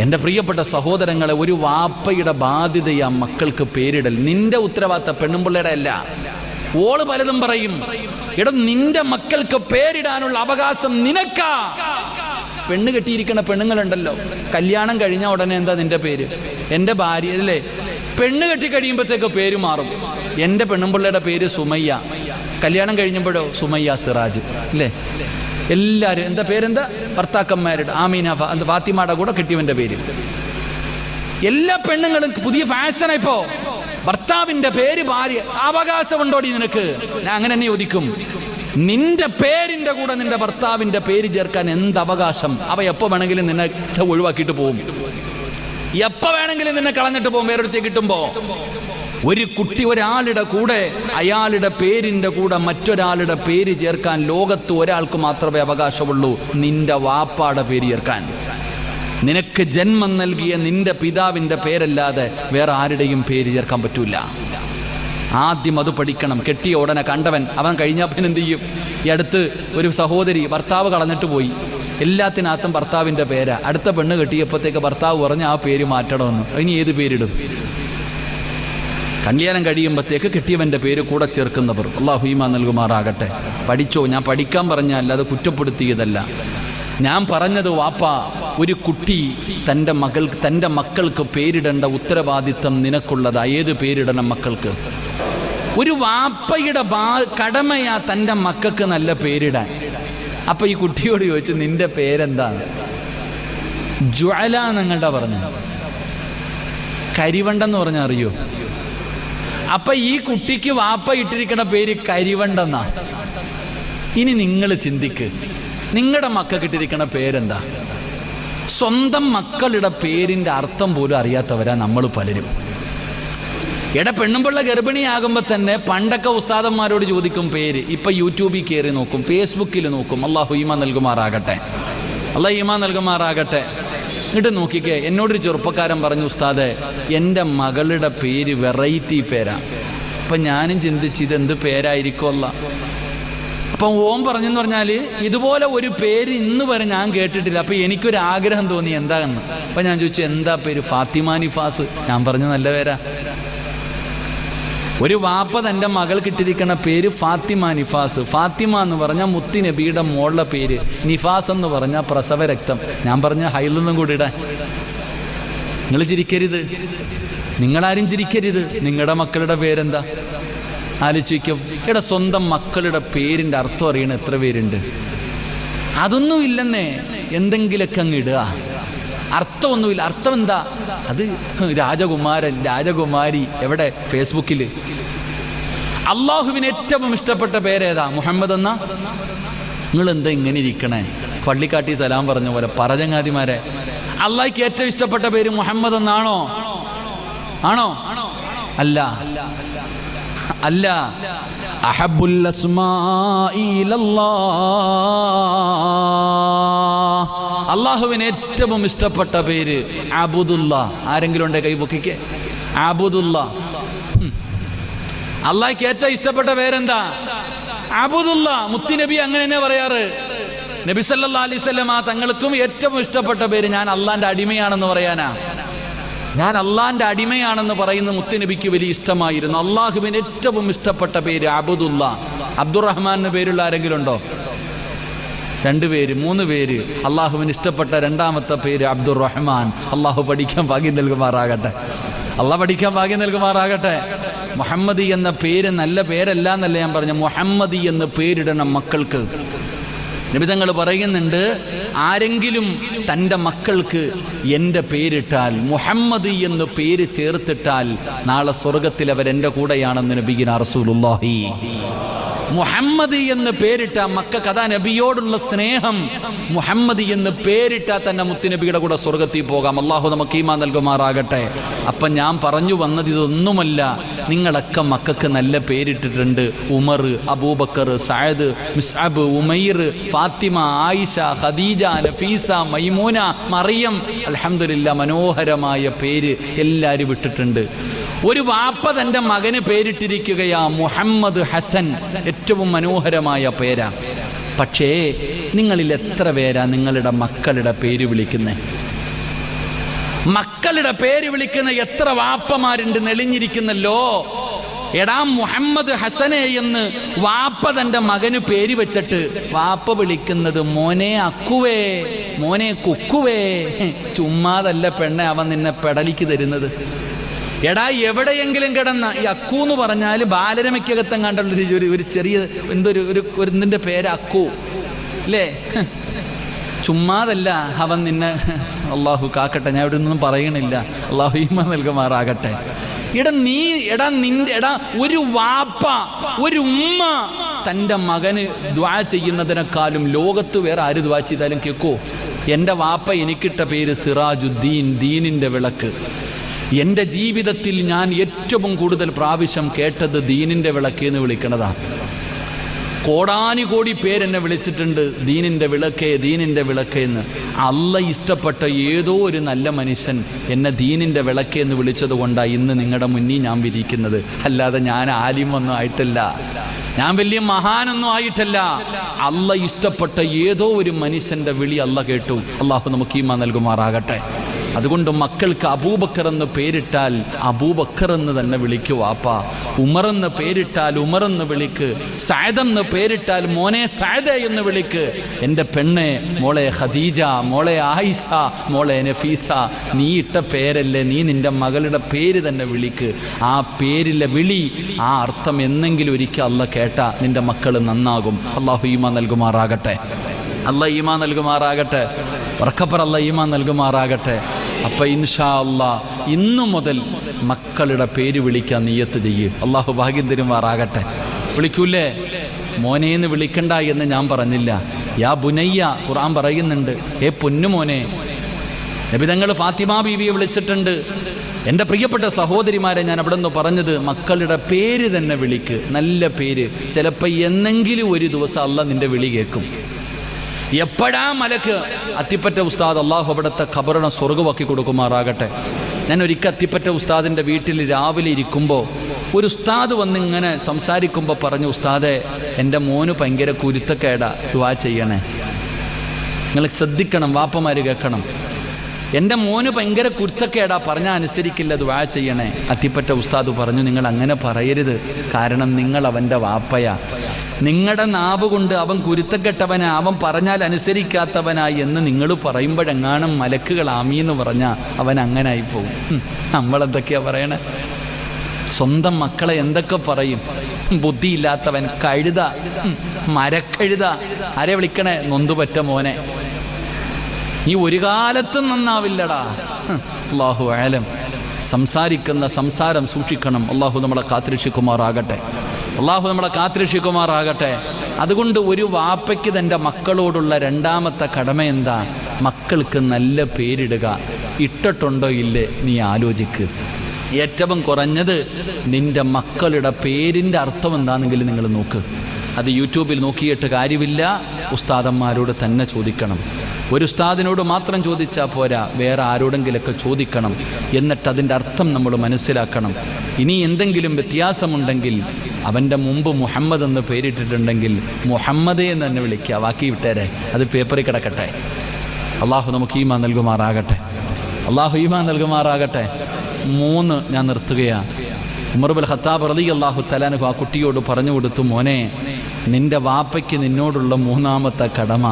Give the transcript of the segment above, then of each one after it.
എൻ്റെ പ്രിയപ്പെട്ട സഹോദരങ്ങളെ, ഒരു വാപ്പയുടെ ബാധ്യതയാ മക്കൾക്ക് പേരിടൽ. നിന്റെ ഉത്തരവാദിത്തം, പെണ്ണുമ്പിള്ളയുടെ അല്ല. ഓള് പലതും പറയും. എടാ, നിന്റെ മക്കൾക്ക് പേരിടാനുള്ള അവകാശം നിനക്കാ. പെണ്ണ് കെട്ടിയിരിക്കുന്ന പെണ്ണുങ്ങളുണ്ടല്ലോ, കല്യാണം കഴിഞ്ഞ ഉടനെ എന്താ നിന്റെ പേര്? എൻ്റെ ഭാര്യ അല്ലേ. പെണ്ണ് കെട്ടി കഴിയുമ്പോഴത്തേക്ക് പേര് മാറും. എൻ്റെ പെണ്ണുമ്പിള്ളയുടെ പേര് സുമയ്യ, കല്യാണം കഴിഞ്ഞപ്പോഴോ സുമയ്യ സിറാജ് അല്ലേ. എല്ലാവരും എന്താ പേരെന്താ? ഭർത്താക്കന്മാരുടെ ആമീന, ഫാത്തിമയുടെ കൂടെ കെട്ടിയവൻ്റെ പേര്. എല്ലാ പെണ്ണുങ്ങളും പുതിയ ഫാഷനാ ഇപ്പോ. ഭർത്താവിന്റെ പേര് ഭാര്യ. അവകാശമുണ്ടോടി നിനക്ക്? ഞാൻ അങ്ങനെ തന്നെ ചോദിക്കും. നിന്റെ പേരിന്റെ കൂടെ നിന്റെ ഭർത്താവിന്റെ പേര് ചേർക്കാൻ എന്ത് അവകാശം? അവ എപ്പോ വേണമെങ്കിലും നിന്നെ ഒഴിവാക്കിയിട്ട് പോകും, എപ്പോ വേണമെങ്കിലും നിന്നെ കളഞ്ഞിട്ട് പോകും. വേറൊരുത്തേക്ക് കിട്ടുമ്പോ ഒരു കുട്ടി ഒരാളുടെ കൂടെ അയാളുടെ പേരിന്റെ കൂടെ മറ്റൊരാളുടെ പേര് ചേർക്കാൻ ലോകത്ത് ഒരാൾക്ക് മാത്രമേ അവകാശമുള്ളൂ, നിന്റെ വാപ്പാടെ പേര് ചേർക്കാൻ. നിനക്ക് ജന്മം നൽകിയ നിന്റെ പിതാവിന്റെ പേരല്ലാതെ വേറെ ആരുടെയും പേര് ചേർക്കാൻ പറ്റൂല. ആദ്യം അത് പഠിക്കണം. കെട്ടിയ ഉടനെ കണ്ടവൻ അവൻ കഴിഞ്ഞാൽ പിന്നെ എന്ത് ചെയ്യും? ഈ അടുത്ത് ഒരു സഹോദരി ഭർത്താവ് കളഞ്ഞിട്ട് പോയി, എല്ലാത്തിനകത്തും ഭർത്താവിന്റെ പേരാ. അടുത്ത പെണ്ണ് കെട്ടിയപ്പോഴത്തേക്ക് ഭർത്താവ് പറഞ്ഞ് ആ പേര് മാറ്റണമെന്ന്. ഇനി ഏത് പേരിടും? കല്യാണം കഴിയുമ്പോഴത്തേക്ക് കെട്ടിയവൻ്റെ പേര് കൂടെ ചേർക്കുന്നവർ അല്ലാഹു ഈമാൻ നൽകുമാറാകട്ടെ. പഠിച്ചോ, ഞാൻ പഠിക്കാൻ പറഞ്ഞല്ല, അത് കുറ്റപ്പെടുത്തിയതല്ല. ഞാൻ പറഞ്ഞത് വാപ്പ, ഒരു കുട്ടി തൻ്റെ മക്കൾക്ക് പേരിടേണ്ട ഉത്തരവാദിത്തം നിനക്കുള്ളതാ. ഏത് പേരിടണം മക്കൾക്ക്? ഒരു വാപ്പയുടെ കടമയാ തൻ്റെ മക്കൾക്ക് നല്ല പേരിടാൻ. അപ്പൊ ഈ കുട്ടിയോട് ചോദിച്ചു, നിന്റെ പേരെന്താണ്? ജ്വാല നിങ്ങളുടെ പറഞ്ഞു. കരിവണ്ടെന്ന് പറഞ്ഞാൽ അറിയോ? അപ്പൊ ഈ കുട്ടിക്ക് വാപ്പ ഇട്ടിരിക്കുന്ന പേര് കരിവണ്ടെന്നാ. ഇനി നിങ്ങൾ ചിന്തിക്ക്, നിങ്ങളുടെ മക്കൾക്ക് ഇട്ടിരിക്കുന്ന പേരെന്താ? സ്വന്തം മക്കളുടെ പേരിന്റെ അർത്ഥം പോലും അറിയാത്തവരാ നമ്മൾ പലരും. പെണ്ണുമ്പിള്ള ഗർഭിണിയാകുമ്പോൾ തന്നെ പണ്ടൊക്കെ ഉസ്താദന്മാരോട് ചോദിക്കും പേര്. ഇപ്പൊ യൂട്യൂബിൽ കയറി നോക്കും, ഫേസ്ബുക്കിൽ നോക്കും. അല്ലാഹു ഈമാൻ നൽകുമാറാകട്ടെ, അല്ലാഹു ഈമാൻ നൽകുമാറാകട്ടെ. എന്നിട്ട് നോക്കിക്കേ, എന്നോടൊരു ചെറുപ്പക്കാരൻ പറഞ്ഞു, ഉസ്താദെ എൻ്റെ മകളുടെ പേര് വെറൈറ്റി പേരാ. അപ്പം ഞാനും ചിന്തിച്ച് ഇതെന്ത് പേരായിരിക്കുമല്ല. അപ്പം ഓൻ പറഞ്ഞെന്ന് പറഞ്ഞാൽ ഇതുപോലെ ഒരു പേര് ഇന്ന് വരെ ഞാൻ കേട്ടിട്ടില്ല. അപ്പം എനിക്കൊരു ആഗ്രഹം തോന്നി എന്താണെന്ന്. അപ്പം ഞാൻ ചോദിച്ചു, എന്താ പേര്? ഫാത്തിമ നിഫാസ്. ഞാൻ പറഞ്ഞു, നല്ല പേരാ. ഒരു വാപ്പ തൻ്റെ മകൾക്ക് ഇട്ടിരിക്കുന്ന പേര് ഫാത്തിമ നിഫാസ്. ഫാത്തിമ എന്ന് പറഞ്ഞാൽ മുത്തി നബിയുടെ മോളുടെ പേര്, നിഫാസ് എന്ന് പറഞ്ഞാൽ പ്രസവ രക്തം. ഞാൻ പറഞ്ഞ ഹൈലൊന്നും കൂടി ഇടാൻ. നിങ്ങൾ ചിരിക്കരുത്, നിങ്ങളാരും ചിരിക്കരുത്. നിങ്ങളുടെ മക്കളുടെ പേരെന്താ? ആലോചിക്കും. സ്വന്തം മക്കളുടെ പേരിൻ്റെ അർത്ഥം അറിയണ എത്ര പേരുണ്ട്? അതൊന്നും ഇല്ലെന്നേ, എന്തെങ്കിലൊക്കെ അങ്ങ് ഇടുക. അർത്ഥമൊന്നുമില്ല. അർത്ഥം എന്താ? അത് രാജകുമാരൻ, രാജകുമാരി. എവിടെ? ഫേസ്ബുക്കിൽ. അള്ളാഹുവിന് ഏറ്റവും ഇഷ്ടപ്പെട്ട പേരേതാ? മുഹമ്മദ് എന്നാ. നിങ്ങൾ എന്താ ഇങ്ങനെ ഇരിക്കണേ? പള്ളിക്കാട്ടി സലാം പറഞ്ഞ പോലെ പറചങ്ങാതിമാരെ. അള്ളാഹ്ക്ക് ഏറ്റവും ഇഷ്ടപ്പെട്ട പേര് മുഹമ്മദ് എന്നാണോ? ആണോ? അല്ല, അല്ല. അഹബ്ബുൽ അസ്മാഇ ഇലല്ലാഹ്, അള്ളാഹുവിന് ഏറ്റവും ഇഷ്ടപ്പെട്ട പേര് അബ്ദുല്ല. ആരെങ്കിലും ഉണ്ടേ? കൈ പൊക്കിക്കേ. അബ്ദുല്ല. അള്ളാഹ്ക്ക് ഏറ്റവും ഇഷ്ടപ്പെട്ട പേരെന്താ? അബ്ദുല്ല. മുത്തുനബി അങ്ങനെ തന്നെ പറയാറ്. നബി സല്ലല്ലാഹു അലൈഹി വസല്ലം തങ്ങൾക്കും ഏറ്റവും ഇഷ്ടപ്പെട്ട പേര് ഞാൻ അള്ളാന്റെ അടിമയാണെന്ന് പറയാനാ. ഞാൻ അള്ളാന്റെ അടിമയാണെന്ന് പറയുന്ന മുത്തുനബിക്ക് വലിയ ഇഷ്ടമായിരുന്നു. അള്ളാഹുവിന് ഏറ്റവും ഇഷ്ടപ്പെട്ട പേര് അബ്ദുല്ല. അബ്ദുറഹ്മാൻ എന്ന് പേരുള്ള ആരെങ്കിലും ഉണ്ടോ? 2 പേര്, 3 പേര്. അള്ളാഹുവിന് ഇഷ്ടപ്പെട്ട രണ്ടാമത്തെ പേര് അബ്ദുറഹ്മാൻ. അള്ളാഹു പഠിക്കാൻ ഭാഗ്യം നൽകുമാറാകട്ടെ, അള്ളാഹ് പഠിക്കാൻ ഭാഗ്യം നൽകുമാറാകട്ടെ. മുഹമ്മദി എന്ന പേര് നല്ല പേരല്ല എന്നല്ല ഞാൻ പറഞ്ഞ. മുഹമ്മദി എന്ന് പേരിടണം മക്കൾക്ക്. നബി തങ്ങൾ പറയുന്നുണ്ട്, ആരെങ്കിലും തൻ്റെ മക്കൾക്ക് എൻ്റെ പേരിട്ടാൽ, മുഹമ്മദ് എന്ന് പേര് ചേർത്തിട്ടാൽ, നാളെ സ്വർഗത്തിൽ അവരെൻ്റെ കൂടെയാണെന്ന് നബിയിന റസൂലുള്ളാഹി. മുഹമ്മദ് എന്ന് പേരിട്ട മക്കൾക്ക് അതാ നബിയോടുള്ള സ്നേഹം. മുഹമ്മദ് എന്ന് പേരിട്ടാൽ തന്നെ മുത്തുനബിയുടെ കൂടെ സ്വർഗത്തിൽ പോകാം. അള്ളാഹു നമുക്ക് ഈമാൻ നൽകുമാറാകട്ടെ. അപ്പം ഞാൻ പറഞ്ഞു വന്നത് ഇതൊന്നുമല്ല, നിങ്ങളൊക്കെ മക്കൾക്ക് നല്ല പേരിട്ടിട്ടുണ്ട്. ഉമർ, അബൂബക്കർ, സഅദ്, മിസ്അബ്, ഉമൈർ, ഫാത്തിമ, ആയിഷ, ഖദീജ, നഫീസ, മൈമൂന, മറിയം. അൽഹംദുലില്ലാ, മനോഹരമായ പേര് എല്ലാവരും വിട്ടിട്ടുണ്ട്. ഒരു വാപ്പ തൻ്റെ മകന് പേരിട്ടിരിക്കുകയാ മുഹമ്മദ് ഹസൻ. ഏറ്റവും മനോഹരമായ പേരാ. പക്ഷേ നിങ്ങളിൽ എത്ര പേരാ നിങ്ങളുടെ മക്കളുടെ പേര് വിളിക്കുന്നത്? മക്കളുടെ പേര് വിളിക്കുന്ന എത്ര വാപ്പമാരുണ്ട് നെളിഞ്ഞിരിക്കുന്നല്ലോ. എടാ മുഹമ്മദ് ഹസനെ എന്ന് വാപ്പ തൻ്റെ മകന് പേര് വെച്ചിട്ട് വാപ്പ വിളിക്കുന്നത് മോനെ അക്കുവേ, മോനെ കുക്കുവേ. ചുമ്മാതല്ല പെണ്ണെ അവൻ നിന്നെ പെടലിക്ക് തരുന്നത്. എടാ എവിടെയെങ്കിലും കിടന്ന ഈ അക്കു എന്ന് പറഞ്ഞാൽ ബാലരമയ്ക്കകത്തം കണ്ടുള്ളൊരു ഒരു ചെറിയ എന്തിൻ്റെ പേര് അക്കു അല്ലേ? ചുമ്മാതല്ല അവൻ നിന്നെ. അള്ളാഹു കാക്കട്ടെ, ഞാൻ ഇവിടെ ഒന്നും പറയണില്ല. അള്ളാഹു ഈമാൻ നൽകുമാറാകട്ടെ. ഒരു വാപ്പ ഒരു ഉമ്മ തൻ്റെ മകന് ദ്വാ ചെയ്യുന്നതിനേക്കാളും ലോകത്ത് വേറെ ആര് ദ്വാ ചെയ്താലും കേൾക്കോ? എൻ്റെ വാപ്പ എനിക്കിട്ട പേര് സിറാജുദ്ദീൻ, ദീനിൻ്റെ വിളക്ക്. എൻ്റെ ജീവിതത്തിൽ ഞാൻ ഏറ്റവും കൂടുതൽ പ്രാവശ്യം കേട്ടത് ദീനിൻ്റെ വിളക്ക് എന്ന് വിളിക്കണതാണ്. കോടാനുകോടി പേരെന്നെ വിളിച്ചിട്ടുണ്ട് ദീനിൻ്റെ വിളക്കേ, ദീനിൻ്റെ വിളക്കേ എന്ന്. അല്ല ഇഷ്ടപ്പെട്ട ഏതോ ഒരു നല്ല മനുഷ്യൻ എന്നെ ദീനിൻ്റെ വിളക്കേ എന്ന് വിളിച്ചത് കൊണ്ടാണ് ഇന്ന് നിങ്ങളുടെ മുന്നിൽ ഞാൻ വിരിക്കുന്നത്. അല്ലാതെ ഞാൻ ആലിമൊന്നും ആയിട്ടല്ല, ഞാൻ വലിയ മഹാനൊന്നും ആയിട്ടല്ല. അല്ല ഇഷ്ടപ്പെട്ട ഏതോ ഒരു മനുഷ്യൻ്റെ വിളി അല്ല കേട്ടു. അള്ളാഹു നമുക്ക് ഈമാൻ നൽകുമാറാകട്ടെ. അതുകൊണ്ട് മക്കൾക്ക് അബൂബക്കർ എന്ന് പേരിട്ടാൽ അബൂബക്കർ എന്ന് തന്നെ വിളിക്കൂ വാപ്പ. ഉമർ എന്ന് പേരിട്ടാൽ ഉമർ എന്ന് വിളിക്ക്. സഅദ് എന്ന് പേരിട്ടാൽ മോനെ സഅദ് എന്ന് വിളിക്ക്. എൻ്റെ പെണ്ണെ മോളെ ഖദീജ, മോളെ ആയിഷ, മോളെ നഫീസ. നീ ഇട്ട പേരല്ലേ, നീ നിൻ്റെ മകളുടെ പേര് തന്നെ വിളിക്ക്. ആ പേരിലെ വിളി, ആ അർത്ഥം എന്നെങ്കിലും ഒരിക്കൽ അല്ല കേട്ട നിൻ്റെ മക്കൾ നന്നാകും. അള്ളാഹു ഈമാൻ നൽകുമാറാകട്ടെ. അല്ലാഹ് ഈമാൻ നൽകുമാറാകട്ടെ. ഉറക്കപ്പറ അല്ലാഹ് ഈമാൻ നൽകുമാറാകട്ടെ. അപ്പം ഇൻഷാ അല്ലാഹ് ഇന്നു മുതൽ മക്കളുടെ പേര് വിളിക്കാൻ നിയ്യത്ത് ചെയ്യ്. അള്ളാഹു ഭാഗ്യം തരുമാറാകട്ടെ. വിളിക്കൂലേ? മോനേന്ന് വിളിക്കണ്ട എന്ന് ഞാൻ പറഞ്ഞില്ല. യാ ബുനയ്യ ഖുർആൻ പറയുന്നുണ്ട്, ഏ പൊന്നുമോനെ. നബി തങ്ങൾ ഫാത്തിമ ബീവിയെ വിളിച്ചിട്ടുണ്ട്. എൻ്റെ പ്രിയപ്പെട്ട സഹോദരിമാരെ, ഞാൻ അവിടെ നിന്ന് പറഞ്ഞത് മക്കളുടെ പേര് തന്നെ വിളിക്ക്, നല്ല പേര്. ചിലപ്പോൾ എന്നെങ്കിലും ഒരു ദിവസം അല്ലാഹ് നിൻ്റെ വിളി കേൾക്കും. എപ്പോഴാ മലക്ക് അത്തിപ്പറ്റ ഉസ്താദ്, അള്ളാഹു അവിടുത്തെ ഖബറിനെ സ്വർഗ്ഗമാക്കി കൊടുക്കുമാറാകട്ടെ. ഞാൻ ഒരിക്കൽ അത്തിപ്പറ്റ ഉസ്താദിൻ്റെ വീട്ടിൽ രാവിലെ ഇരിക്കുമ്പോൾ ഒരു ഉസ്താദ് വന്നിങ്ങനെ സംസാരിക്കുമ്പോൾ പറഞ്ഞു, ഉസ്താദെ എൻ്റെ മോന് ഭയങ്കര കുരുത്തക്കേടാ, ദുആ ചെയ്യണേ. നിങ്ങൾ ശ്രദ്ധിക്കണം, വാപ്പമാർ കേൾക്കണം. എൻ്റെ മോന് ഭയങ്കര കുരുത്തക്കേടാ, പറഞ്ഞാൽ അനുസരിക്കില്ല, ദുആ ചെയ്യണേ. അത്തിപ്പറ്റ ഉസ്താദ് പറഞ്ഞു, നിങ്ങൾ അങ്ങനെ പറയരുത്. കാരണം നിങ്ങൾ അവൻ്റെ വാപ്പയാ. നിങ്ങളുടെ നാവ് കൊണ്ട് അവൻ കുരുത്തക്കെട്ടവനാ, അവൻ പറഞ്ഞാൽ അനുസരിക്കാത്തവനാ എന്ന് നിങ്ങൾ പറയുമ്പോഴെങ്ങാനും മലക്കുകൾ ആമീന്ന് പറഞ്ഞാൽ അവൻ അങ്ങനെ ആയിപ്പോവും. നമ്മളെന്തൊക്കെയാ പറയണേ? സ്വന്തം മക്കളെ എന്തൊക്കെ പറയും? ബുദ്ധിയില്ലാത്തവൻ, കഴുത, മരക്കഴുത. ആരെ വിളിക്കണേ? നൊന്തുപറ്റ മോനെ, നീ ഒരു കാലത്തും നന്നാവില്ലടാ. അല്ലാഹു ആലം. സംസാരിക്കുന്ന സംസാരം സൂക്ഷിക്കണം. അള്ളാഹു നമ്മളെ കാത്തിരക്ഷിക്കുമാറാകട്ടെ. അള്ളാഹു നമ്മളെ കാത്തിരക്ഷിക്കുമാറാകട്ടെ. അതുകൊണ്ട് ഒരു വാപ്പയ്ക്ക് തൻ്റെ മക്കളോടുള്ള രണ്ടാമത്തെ കടമ എന്താ? മക്കൾക്ക് നല്ല പേരിടുക. ഇട്ടിട്ടുണ്ടോ ഇല്ലേ നീ ആലോചിക്ക്. ഏറ്റവും കുറഞ്ഞത് നിൻ്റെ മക്കളുടെ പേരിൻ്റെ അർത്ഥം എന്താണെങ്കിലും നിങ്ങൾ നോക്ക്. അത് യൂട്യൂബിൽ നോക്കിയിട്ട് കാര്യമില്ല, ഉസ്താദന്മാരോട് തന്നെ ചോദിക്കണം. ഒരു ഉസ്താദിനോട് മാത്രം ചോദിച്ചാൽ പോരാ, വേറെ ആരോടെങ്കിലൊക്കെ ചോദിക്കണം. എന്നിട്ട് അതിൻ്റെ അർത്ഥം നമ്മൾ മനസ്സിലാക്കണം. ഇനി എന്തെങ്കിലും വ്യത്യാസമുണ്ടെങ്കിൽ, അവൻ്റെ മുമ്പ് മുഹമ്മദ് എന്ന് പേരിട്ടിട്ടുണ്ടെങ്കിൽ മുഹമ്മദേ എന്ന് തന്നെ വിളിക്കുക. ബാക്കി വിട്ടേരെ, അത് പേപ്പറിൽ കിടക്കട്ടെ. അള്ളാഹു നമുക്ക് ഈമാൻ നൽകുമാറാകട്ടെ. അള്ളാഹു ഈമാൻ നൽകുമാറാകട്ടെ. 3 ഞാൻ നിർത്തുകയാണ്. ഉമർ ഇബ്നുൽ ഖത്താബ് റളിയല്ലാഹു തആല അൻഹു ആ കുട്ടിയോട് പറഞ്ഞു കൊടുത്തു, മോനെ, നിൻ്റെ വാപ്പയ്ക്ക് നിന്നോടുള്ള 3ാമത്തെ കടമ,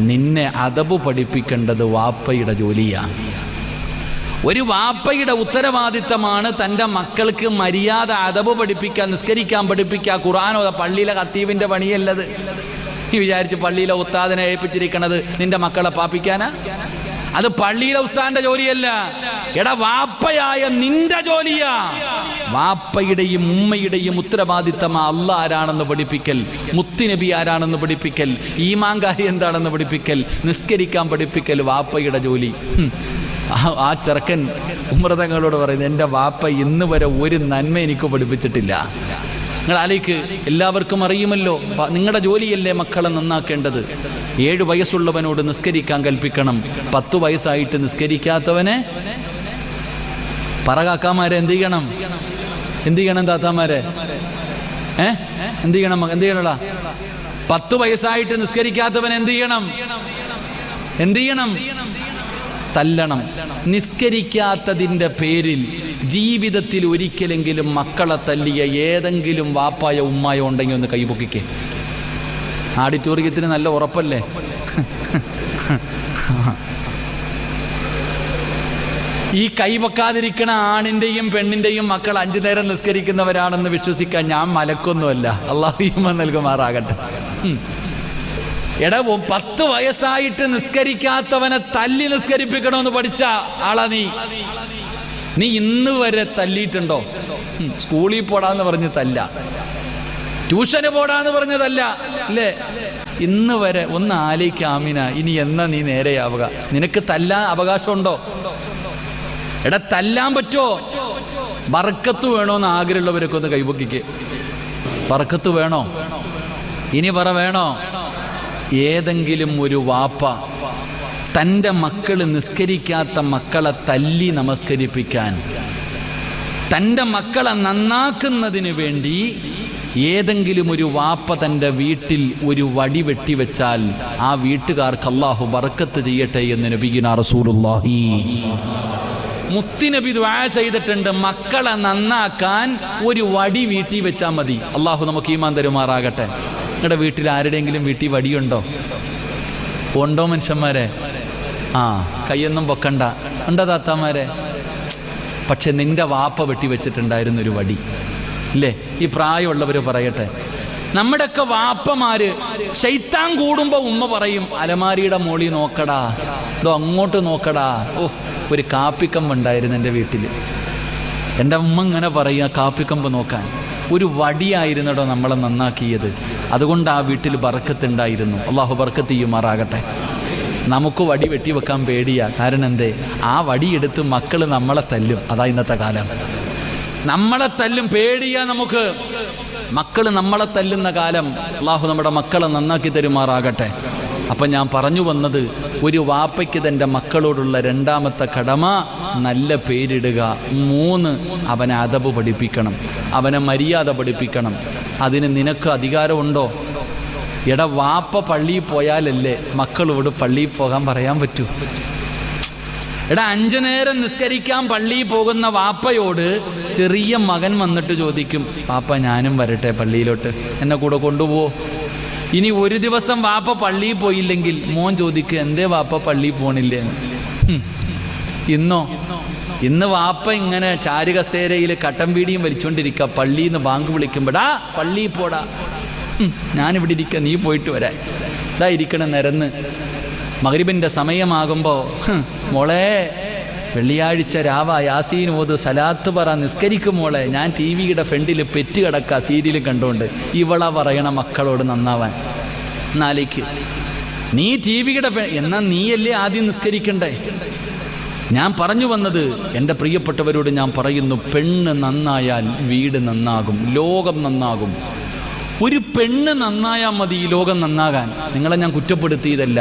നിന്നെ അദബ് പഠിപ്പിക്കേണ്ടത് വാപ്പയുടെ ജോലിയാണ്. ഒരു വാപ്പയുടെ ഉത്തരവാദിത്തമാണ് തൻ്റെ മക്കൾക്ക് മര്യാദ, അദബ് പഠിപ്പിക്കുക, നിസ്കരിക്കാൻ പഠിപ്പിക്കുക. ഖുർആൻ പള്ളിയിലെ ഖത്തീബിൻ്റെ പണിയല്ലത്. നീ വിചാരിച്ച് പള്ളിയിലെ ഉസ്താദിനെ ഏൽപ്പിച്ചിരിക്കണത് നിൻ്റെ മക്കളെ പാപ്പിക്കാനാ? അത് പള്ളിയിലെ ഉസ്താദിന്റെ ജോലിയല്ല. എടാ, വാപ്പയായ നിന്റെ ജോലിയാ. വാപ്പയുടെയും ഉമ്മയുടെയും ഉത്തരവാദിത്തമാ അല്ലാഹ് ആരാണെന്ന് പഠിപ്പിക്കൽ, മുത്തുനബി ആരാണെന്ന് പഠിപ്പിക്കൽ, ഈമാൻകാരി എന്താണെന്ന് പഠിപ്പിക്കൽ, നിസ്കരിക്കാൻ പഠിപ്പിക്കൽ വാപ്പയുടെ ജോലി. ആ ചെറുക്കൻ ഉമർ തങ്ങളോട് പറയുന്നത്, എൻ്റെ വാപ്പ ഇന്ന് വരെ ഒരു നന്മ എനിക്ക് പഠിപ്പിച്ചിട്ടില്ല. നിങ്ങൾ ആലോചിക്ക്, എല്ലാവർക്കും അറിയുമല്ലോ, നിങ്ങളുടെ ജോലിയല്ലേ മക്കളെ നന്നാക്കേണ്ടത്. 7 വയസ്സുള്ളവനോട് നിസ്കരിക്കാൻ കൽപ്പിക്കണം. 10 വയസ്സായിട്ട് നിസ്കരിക്കാത്തവനെ പറകാക്കാമാരെ എന്ത് ചെയ്യണം? എന്ത് ചെയ്യണം താത്താമാരെ? എന്ത് ചെയ്യണം? എന്ത് ചെയ്യണടാ? 10 വയസ്സായിട്ട് നിസ്കരിക്കാത്തവൻ എന്ത് ചെയ്യണം? എന്ത് ചെയ്യണം? തല്ലണം. നിസ്കരിക്കാത്തതിൻ്റെ പേരിൽ ജീവിതത്തിൽ ഒരിക്കലെങ്കിലും മക്കളെ തല്ലിയ ഏതെങ്കിലും വാപ്പായോ ഉമ്മായോ ഉണ്ടെങ്കിൽ ഒന്ന് കൈപൊക്കിക്കേ. ആഡിറ്റോറിയത്തിന് നല്ല ഉറപ്പല്ലേ? ഈ കൈവെക്കാതിരിക്കണ ആണിൻ്റെയും പെണ്ണിൻ്റെയും മക്കൾ 5 നേരം നിസ്കരിക്കുന്നവരാണെന്ന് വിശ്വസിക്കാൻ ഞാൻ മലക്കൊന്നുമല്ല. അള്ളാഹു ഈമാൻ നൽകുമാറാകട്ടെ. എടാ 10 വയസ്സായിട്ട് നിസ്കരിക്കാത്തവനെ തല്ലി നിസ്കരിപ്പിക്കണമെന്ന് പഠിച്ച ആളാ നീ ഇന്ന് വരെ തല്ലിയിട്ടുണ്ടോ? സ്കൂളിൽ പോടാന്ന് പറഞ്ഞ് തല്ല, ട്യൂഷന് പോടാന്ന് പറഞ്ഞതല്ല അല്ലേ? ഇന്ന് വരെ ഒന്ന് ആലോചിക്കാമിന, ഇനി എന്നാ നീ നേരെയാവുക? നിനക്ക് തല്ലാൻ അവകാശമുണ്ടോ? എടാ തല്ലാൻ പറ്റുമോ? ബർക്കത്ത് വേണോന്ന് ആഗ്രഹമുള്ളവരൊക്കെ ഒന്ന് കൈപൊക്കിക്ക്. ബർക്കത്ത് വേണോ? ഇനി പറ വേണോ? ഏതെങ്കിലും ഒരു വാപ്പ തൻ്റെ മക്കൾ നിസ്കരിക്കാത്ത മക്കളെ തല്ലി നമസ്കരിപ്പിക്കാൻ, തൻ്റെ മക്കളെ നന്നാക്കുന്നതിന് വേണ്ടി ഏതെങ്കിലും ഒരു വാപ്പ തൻ്റെ വീട്ടിൽ ഒരു വടി വെട്ടിവെച്ചാൽ ആ വീട്ടുകാർക്ക് അല്ലാഹു ബർക്കത്ത് ചെയ്യട്ടെ എന്ന് നബിയുനാ റസൂലുള്ളാഹി. മുത്തുനബി ദുആ ചെയ്തിട്ടുണ്ട്, മക്കളെ നന്നാക്കാൻ ഒരു വടി വീട്ടിൽ വെച്ചാൽ മതി. അല്ലാഹു നമുക്ക് ഈമാൻ തരുമാറാകട്ടെ. നിങ്ങളുടെ വീട്ടിൽ ആരുടെയെങ്കിലും വീട്ടിൽ വടിയുണ്ടോ? ഉണ്ടോ മനുഷ്യന്മാരെ? കയ്യൊന്നും പൊക്കണ്ട. ഉണ്ടോ താത്താമാരെ? പക്ഷെ നിന്റെ വാപ്പ വെട്ടി വെച്ചിട്ടുണ്ടായിരുന്നൊരു വടി ഇല്ലേ? ഈ പ്രായമുള്ളവർ പറയട്ടെ. നമ്മുടെയൊക്കെ വാപ്പമാര് ശൈത്താൻ കൂടുമ്പോൾ ഉമ്മ പറയും, അലമാരിയുടെ മോളി നോക്കടാ, ഇതോ അങ്ങോട്ട് നോക്കടാ. ഒരു കാപ്പിക്കമ്പ് ഉണ്ടായിരുന്നു എൻ്റെ വീട്ടിൽ. എൻ്റെ ഉമ്മ ഇങ്ങനെ പറയുക, കാപ്പിക്കമ്പ് നോക്കാൻ. ഒരു വടിയായിരുന്നടോ നമ്മളെ നന്നാക്കിയത്. അതുകൊണ്ട് ആ വീട്ടിൽ ബർക്കത്തുണ്ടായിരുന്നു. അള്ളാഹു ബർക്കത്ത് ചെയ്യുമാറാകട്ടെ. നമുക്ക് വടി വെട്ടിവെക്കാൻ പേടിയാ. കാരണം എന്തേ? ആ വടിയെടുത്ത് മക്കൾ നമ്മളെ തല്ലും. അതാ ഇന്നത്തെ കാലം. നമ്മളെ തല്ലും, പേടിയാ നമുക്ക്. മക്കൾ നമ്മളെ തല്ലുന്ന കാലം. അള്ളാഹു നമ്മുടെ മക്കളെ നന്നാക്കി തരുമാറാകട്ടെ. അപ്പം ഞാൻ പറഞ്ഞു വന്നത്, ഒരു വാപ്പയ്ക്ക് തൻ്റെ മക്കളോടുള്ള രണ്ടാമത്തെ കടമ നല്ല പേരിടുക. 3, അവനെ അദബ് പഠിപ്പിക്കണം, അവനെ മര്യാദ പഠിപ്പിക്കണം. അതിന് നിനക്ക് അധികാരമുണ്ടോ? എടാ വാപ്പ പള്ളിയിൽ പോയാലല്ലേ മക്കളോട് പള്ളിയിൽ പോകാൻ പറയാൻ പറ്റൂ? എടാ 5 നേരം നിസ്കരിക്കാൻ പള്ളിയിൽ പോകുന്ന വാപ്പയോട് ചെറിയ മകൻ വന്നിട്ട് ചോദിക്കും, പാപ്പ ഞാനും വരട്ടെ പള്ളിയിലോട്ട്, എന്നെ കൂടെ കൊണ്ടുപോവോ? ഇനി ഒരു ദിവസം വാപ്പ പള്ളിയിൽ പോയില്ലെങ്കിൽ മോൻ ചോദിക്കുക, എന്തേ വാപ്പ പള്ളിയിൽ പോണില്ലേ? ഇന്ന് വാപ്പ ഇങ്ങനെ ചാരുകസേരയിൽ കട്ടൻ പീടിയും വലിച്ചുകൊണ്ടിരിക്കുക. പള്ളിയിൽ നിന്ന് ബാങ്ക് വിളിക്കുമ്പോടാ പള്ളിയിൽ പോടാ, ഞാനിവിടെ ഇരിക്കുക, നീ പോയിട്ട് വരാൻ. ഇതാ ഇരിക്കണം നിരന്ന്. മഗ്രിബിൻ്റെ സമയമാകുമ്പോൾ, മോളെ വെള്ളിയാഴ്ച രാവ യാസീൻ ഓത്, സലാത്ത് പറ, നിസ്കരിക്കും മോളെ, ഞാൻ ടി വിയുടെ ഫ്രണ്ടിൽ പെറ്റ് കിടക്കുക സീരിയൽ കണ്ടുകൊണ്ട്. ഇവളാ പറയണ മക്കളോട് നന്നാവാൻ. നാലേക്ക് നീ ടി വിയുടെ എന്നാൽ നീയല്ലേ ആദ്യം നിസ്കരിക്കണ്ടേ? ഞാൻ പറഞ്ഞു വന്നത്, എൻ്റെ പ്രിയപ്പെട്ടവരോട് ഞാൻ പറയുന്നു, പെണ്ണ് നന്നായാൽ വീട് നന്നാകും, ലോകം നന്നാകും. ഒരു പെണ്ണ് നന്നായാൽ മതി ഈ ലോകം നന്നാകാൻ. നിങ്ങളെ ഞാൻ കുറ്റപ്പെടുത്തിയതല്ല.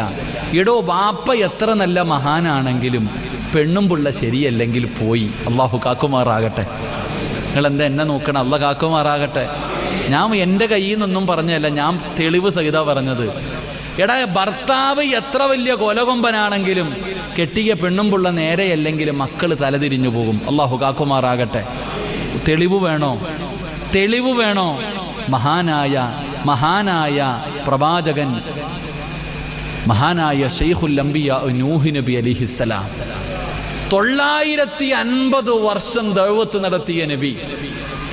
എടോ ബാപ്പ എത്ര നല്ല മഹാനാണെങ്കിലും പെണ്ണും പിള്ള ശരിയല്ലെങ്കിൽ പോയി. അള്ളാഹു കാക്കുമാറാകട്ടെ. നിങ്ങളെന്താ എന്നെ നോക്കണം? അള്ള കാക്കുമാറാകട്ടെ. ഞാൻ എൻ്റെ കയ്യിൽ നിന്നൊന്നും പറഞ്ഞതല്ല, ഞാൻ തെളിവ് സഹിത പറഞ്ഞത്. എടാ ഭർത്താവ് എത്ര വലിയ കൊലകൊമ്പനാണെങ്കിലും കെട്ടിയ പെണ്ണും പിള്ള നേരെയല്ലെങ്കിലും മക്കൾ തലതിരിഞ്ഞു പോകും. അള്ളാഹു കാക്കുമാറാകട്ടെ. തെളിവ് വേണോ? തെളിവ് വേണോ? മഹാനായ പ്രവാചകൻ, മഹാനായ ശൈഖുൽ അംബിയ നൂഹ് നബി അലൈഹിസ്സലാം 950 വർഷം ദഅവത്ത് നടത്തിയ നബി,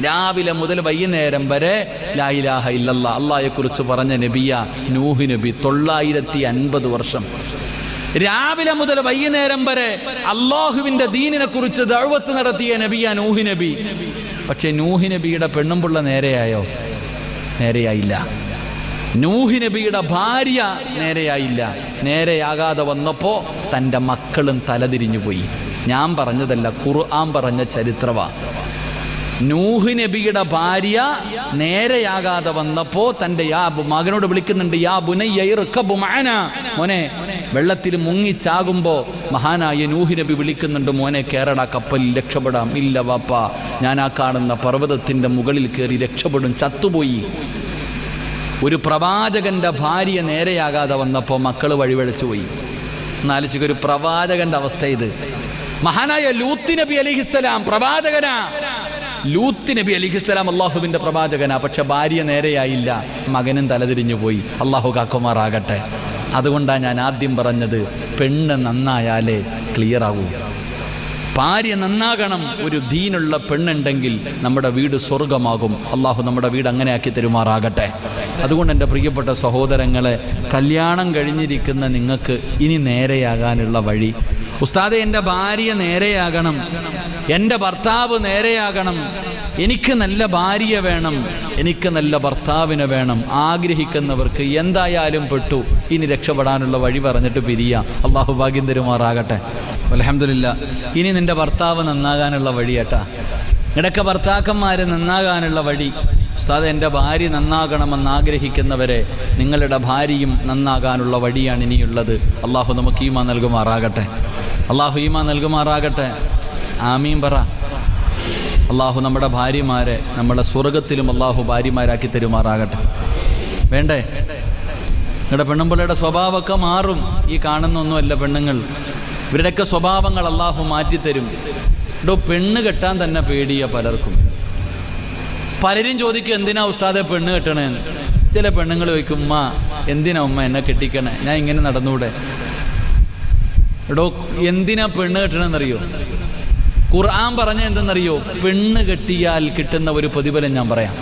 രാവിലെ മുതൽ വൈകുന്നേരം വരെ ലാ ഇലാഹ ഇല്ലല്ലാഹ് അല്ലാഹയെക്കുറിച്ച് പറഞ്ഞ നബിയ നൂഹ് നബി. 950 വർഷം രാവിലെ മുതൽ വൈകുന്നേരം വരെ അള്ളാഹുവിൻ്റെ ദീനിനെ കുറിച്ച് ദഅവത്ത് നടത്തിയ നബിയ നൂഹ് നബി. പക്ഷേ നൂഹ് നബിയുടെ പെണ്ണും പിള്ള നേരെയായോ? നേരെയായില്ല. നൂഹ് നബിയുടെ ഭാര്യ നേരെയായില്ല. നേരെയാകാതെ വന്നപ്പോൾ തൻ്റെ മക്കളും തലതിരിഞ്ഞു പോയി. ഞാൻ പറഞ്ഞതല്ല, ഖുർആൻ പറഞ്ഞ ചരിത്രവാ. നൂഹ് നബിയുടെ ഭാര്യ നേരെയാകാതെ വന്നപ്പോൾ തൻ്റെ മകനോട് വിളിക്കുന്നുണ്ട്, യാ ബുനയ്യ ഇർകബ് മഅനാ, മോനെ വെള്ളത്തിൽ മുങ്ങിച്ചാകുമ്പോൾ മഹാനായ നൂഹ് നബി വിളിക്കുന്നുണ്ട്, മോനെ കേറടാ, കപ്പലിൽ രക്ഷപ്പെടാം. ഇല്ല വാപ്പ, ഞാൻ ആ കാണുന്ന പർവ്വതത്തിൻ്റെ മുകളിൽ കയറി രക്ഷപ്പെടും, ചത്തുപോയി. ഒരു പ്രവാചകന്റെ ഭാര്യ നേരെയാകാതെ വന്നപ്പോൾ മക്കൾ വഴിവഴച്ചു പോയി. എന്നാലോചിക്കുക, ഒരു പ്രവാചകന്റെ അവസ്ഥ ഇത്. മഹാനായ ലൂത്ത് നബി അലൈഹിസ്സലാം പ്രവാചകനാ. ലൂത്ത് നബി അലൈഹിസ്സലാം അള്ളാഹുവിന്റെ പ്രവാചകനാ. പക്ഷെ ഭാര്യ നേരെയായില്ല, മകനും തലതിരിഞ്ഞു പോയി. അള്ളാഹു കാക്കുമാറാകട്ടെ. അതുകൊണ്ടാണ് ഞാൻ ആദ്യം പറഞ്ഞത്, പെണ്ണ് നന്നായാലേ ക്ലിയർ ആകൂ. ഭാര്യ നന്നാകണം. ഒരു ദീനുള്ള പെണ്ണുണ്ടെങ്കിൽ നമ്മുടെ വീട് സ്വർഗമാകും. അള്ളാഹു നമ്മുടെ വീട് അങ്ങനെ ആക്കി തരുമാറാകട്ടെ. അതുകൊണ്ട് എൻ്റെ പ്രിയപ്പെട്ട സഹോദരങ്ങളെ, കല്യാണം കഴിഞ്ഞിരിക്കുന്ന നിങ്ങൾക്ക് ഇനി നേരെയാകാനുള്ള വഴി, ഉസ്താദെ എൻ്റെ ഭാര്യ നേരെയാകണം, എൻ്റെ ഭർത്താവ് നേരെയാകണം, എനിക്ക് നല്ല ഭാര്യ വേണം, എനിക്ക് നല്ല ഭർത്താവിനെ വേണം. ആഗ്രഹിക്കുന്നവർക്ക് എന്തായാലും പെട്ടു. ഇനി രക്ഷപ്പെടാനുള്ള വഴി പറഞ്ഞിട്ട് പിരിയാം. അള്ളാഹു ഭാഗ്യം തരുമാറാകട്ടെ. അൽഹംദുലില്ലാ. ഇനി നിൻ്റെ ഭർത്താവ് നന്നാകാനുള്ള വഴിയേട്ടാ, ഇടയ്ക്ക് ഭർത്താക്കന്മാർ നന്നാകാനുള്ള വഴി. ഉസ്താദ് എൻ്റെ ഭാര്യ നന്നാകണമെന്ന് ആഗ്രഹിക്കുന്നവരെ, നിങ്ങളുടെ ഭാര്യയും നന്നാകാനുള്ള വഴിയാണ് ഇനിയുള്ളത്. അള്ളാഹു നമുക്ക് ഈമാൻ നൽകുമാറാകട്ടെ. അള്ളാഹു ഈമാൻ നൽകുമാറാകട്ടെ. ആമീൻ പറ. അള്ളാഹു നമ്മുടെ ഭാര്യമാരെ നമ്മുടെ സ്വർഗത്തിലും അള്ളാഹു ഭാര്യമാരാക്കി തരുമാറാകട്ടെ. വേണ്ടേ? നിങ്ങളുടെ പെണ്ണുമ്പിള്ളയുടെ സ്വഭാവമൊക്കെ മാറും. ഈ കാണുന്നൊന്നുമല്ല പെണ്ണുങ്ങൾ, ഇവരുടെയൊക്കെ സ്വഭാവങ്ങൾ അള്ളാഹു മാറ്റിത്തരും. പെണ്ണ് കെട്ടാൻ തന്നെ പേടിയ പലർക്കും. പലരും ചോദിക്കും, എന്തിനാ ഉസ്താദെ പെണ്ണ് കെട്ടണേന്ന്. ചില പെണ്ണുങ്ങൾ ചോദിക്കും, ഉമ്മ എന്തിനാ ഉമ്മ എന്നെ കെട്ടിക്കണേ, ഞാൻ ഇങ്ങനെ നടന്നൂടെ. എന്തിനാ പെണ്ണ് കെട്ടണമെന്നറിയോ? ഖുർആൻ പറഞ്ഞ എന്തെന്നറിയോ? പെണ്ണ് കെട്ടിയാൽ കിട്ടുന്ന ഒരു പ്രതിഫലം ഞാൻ പറയാം.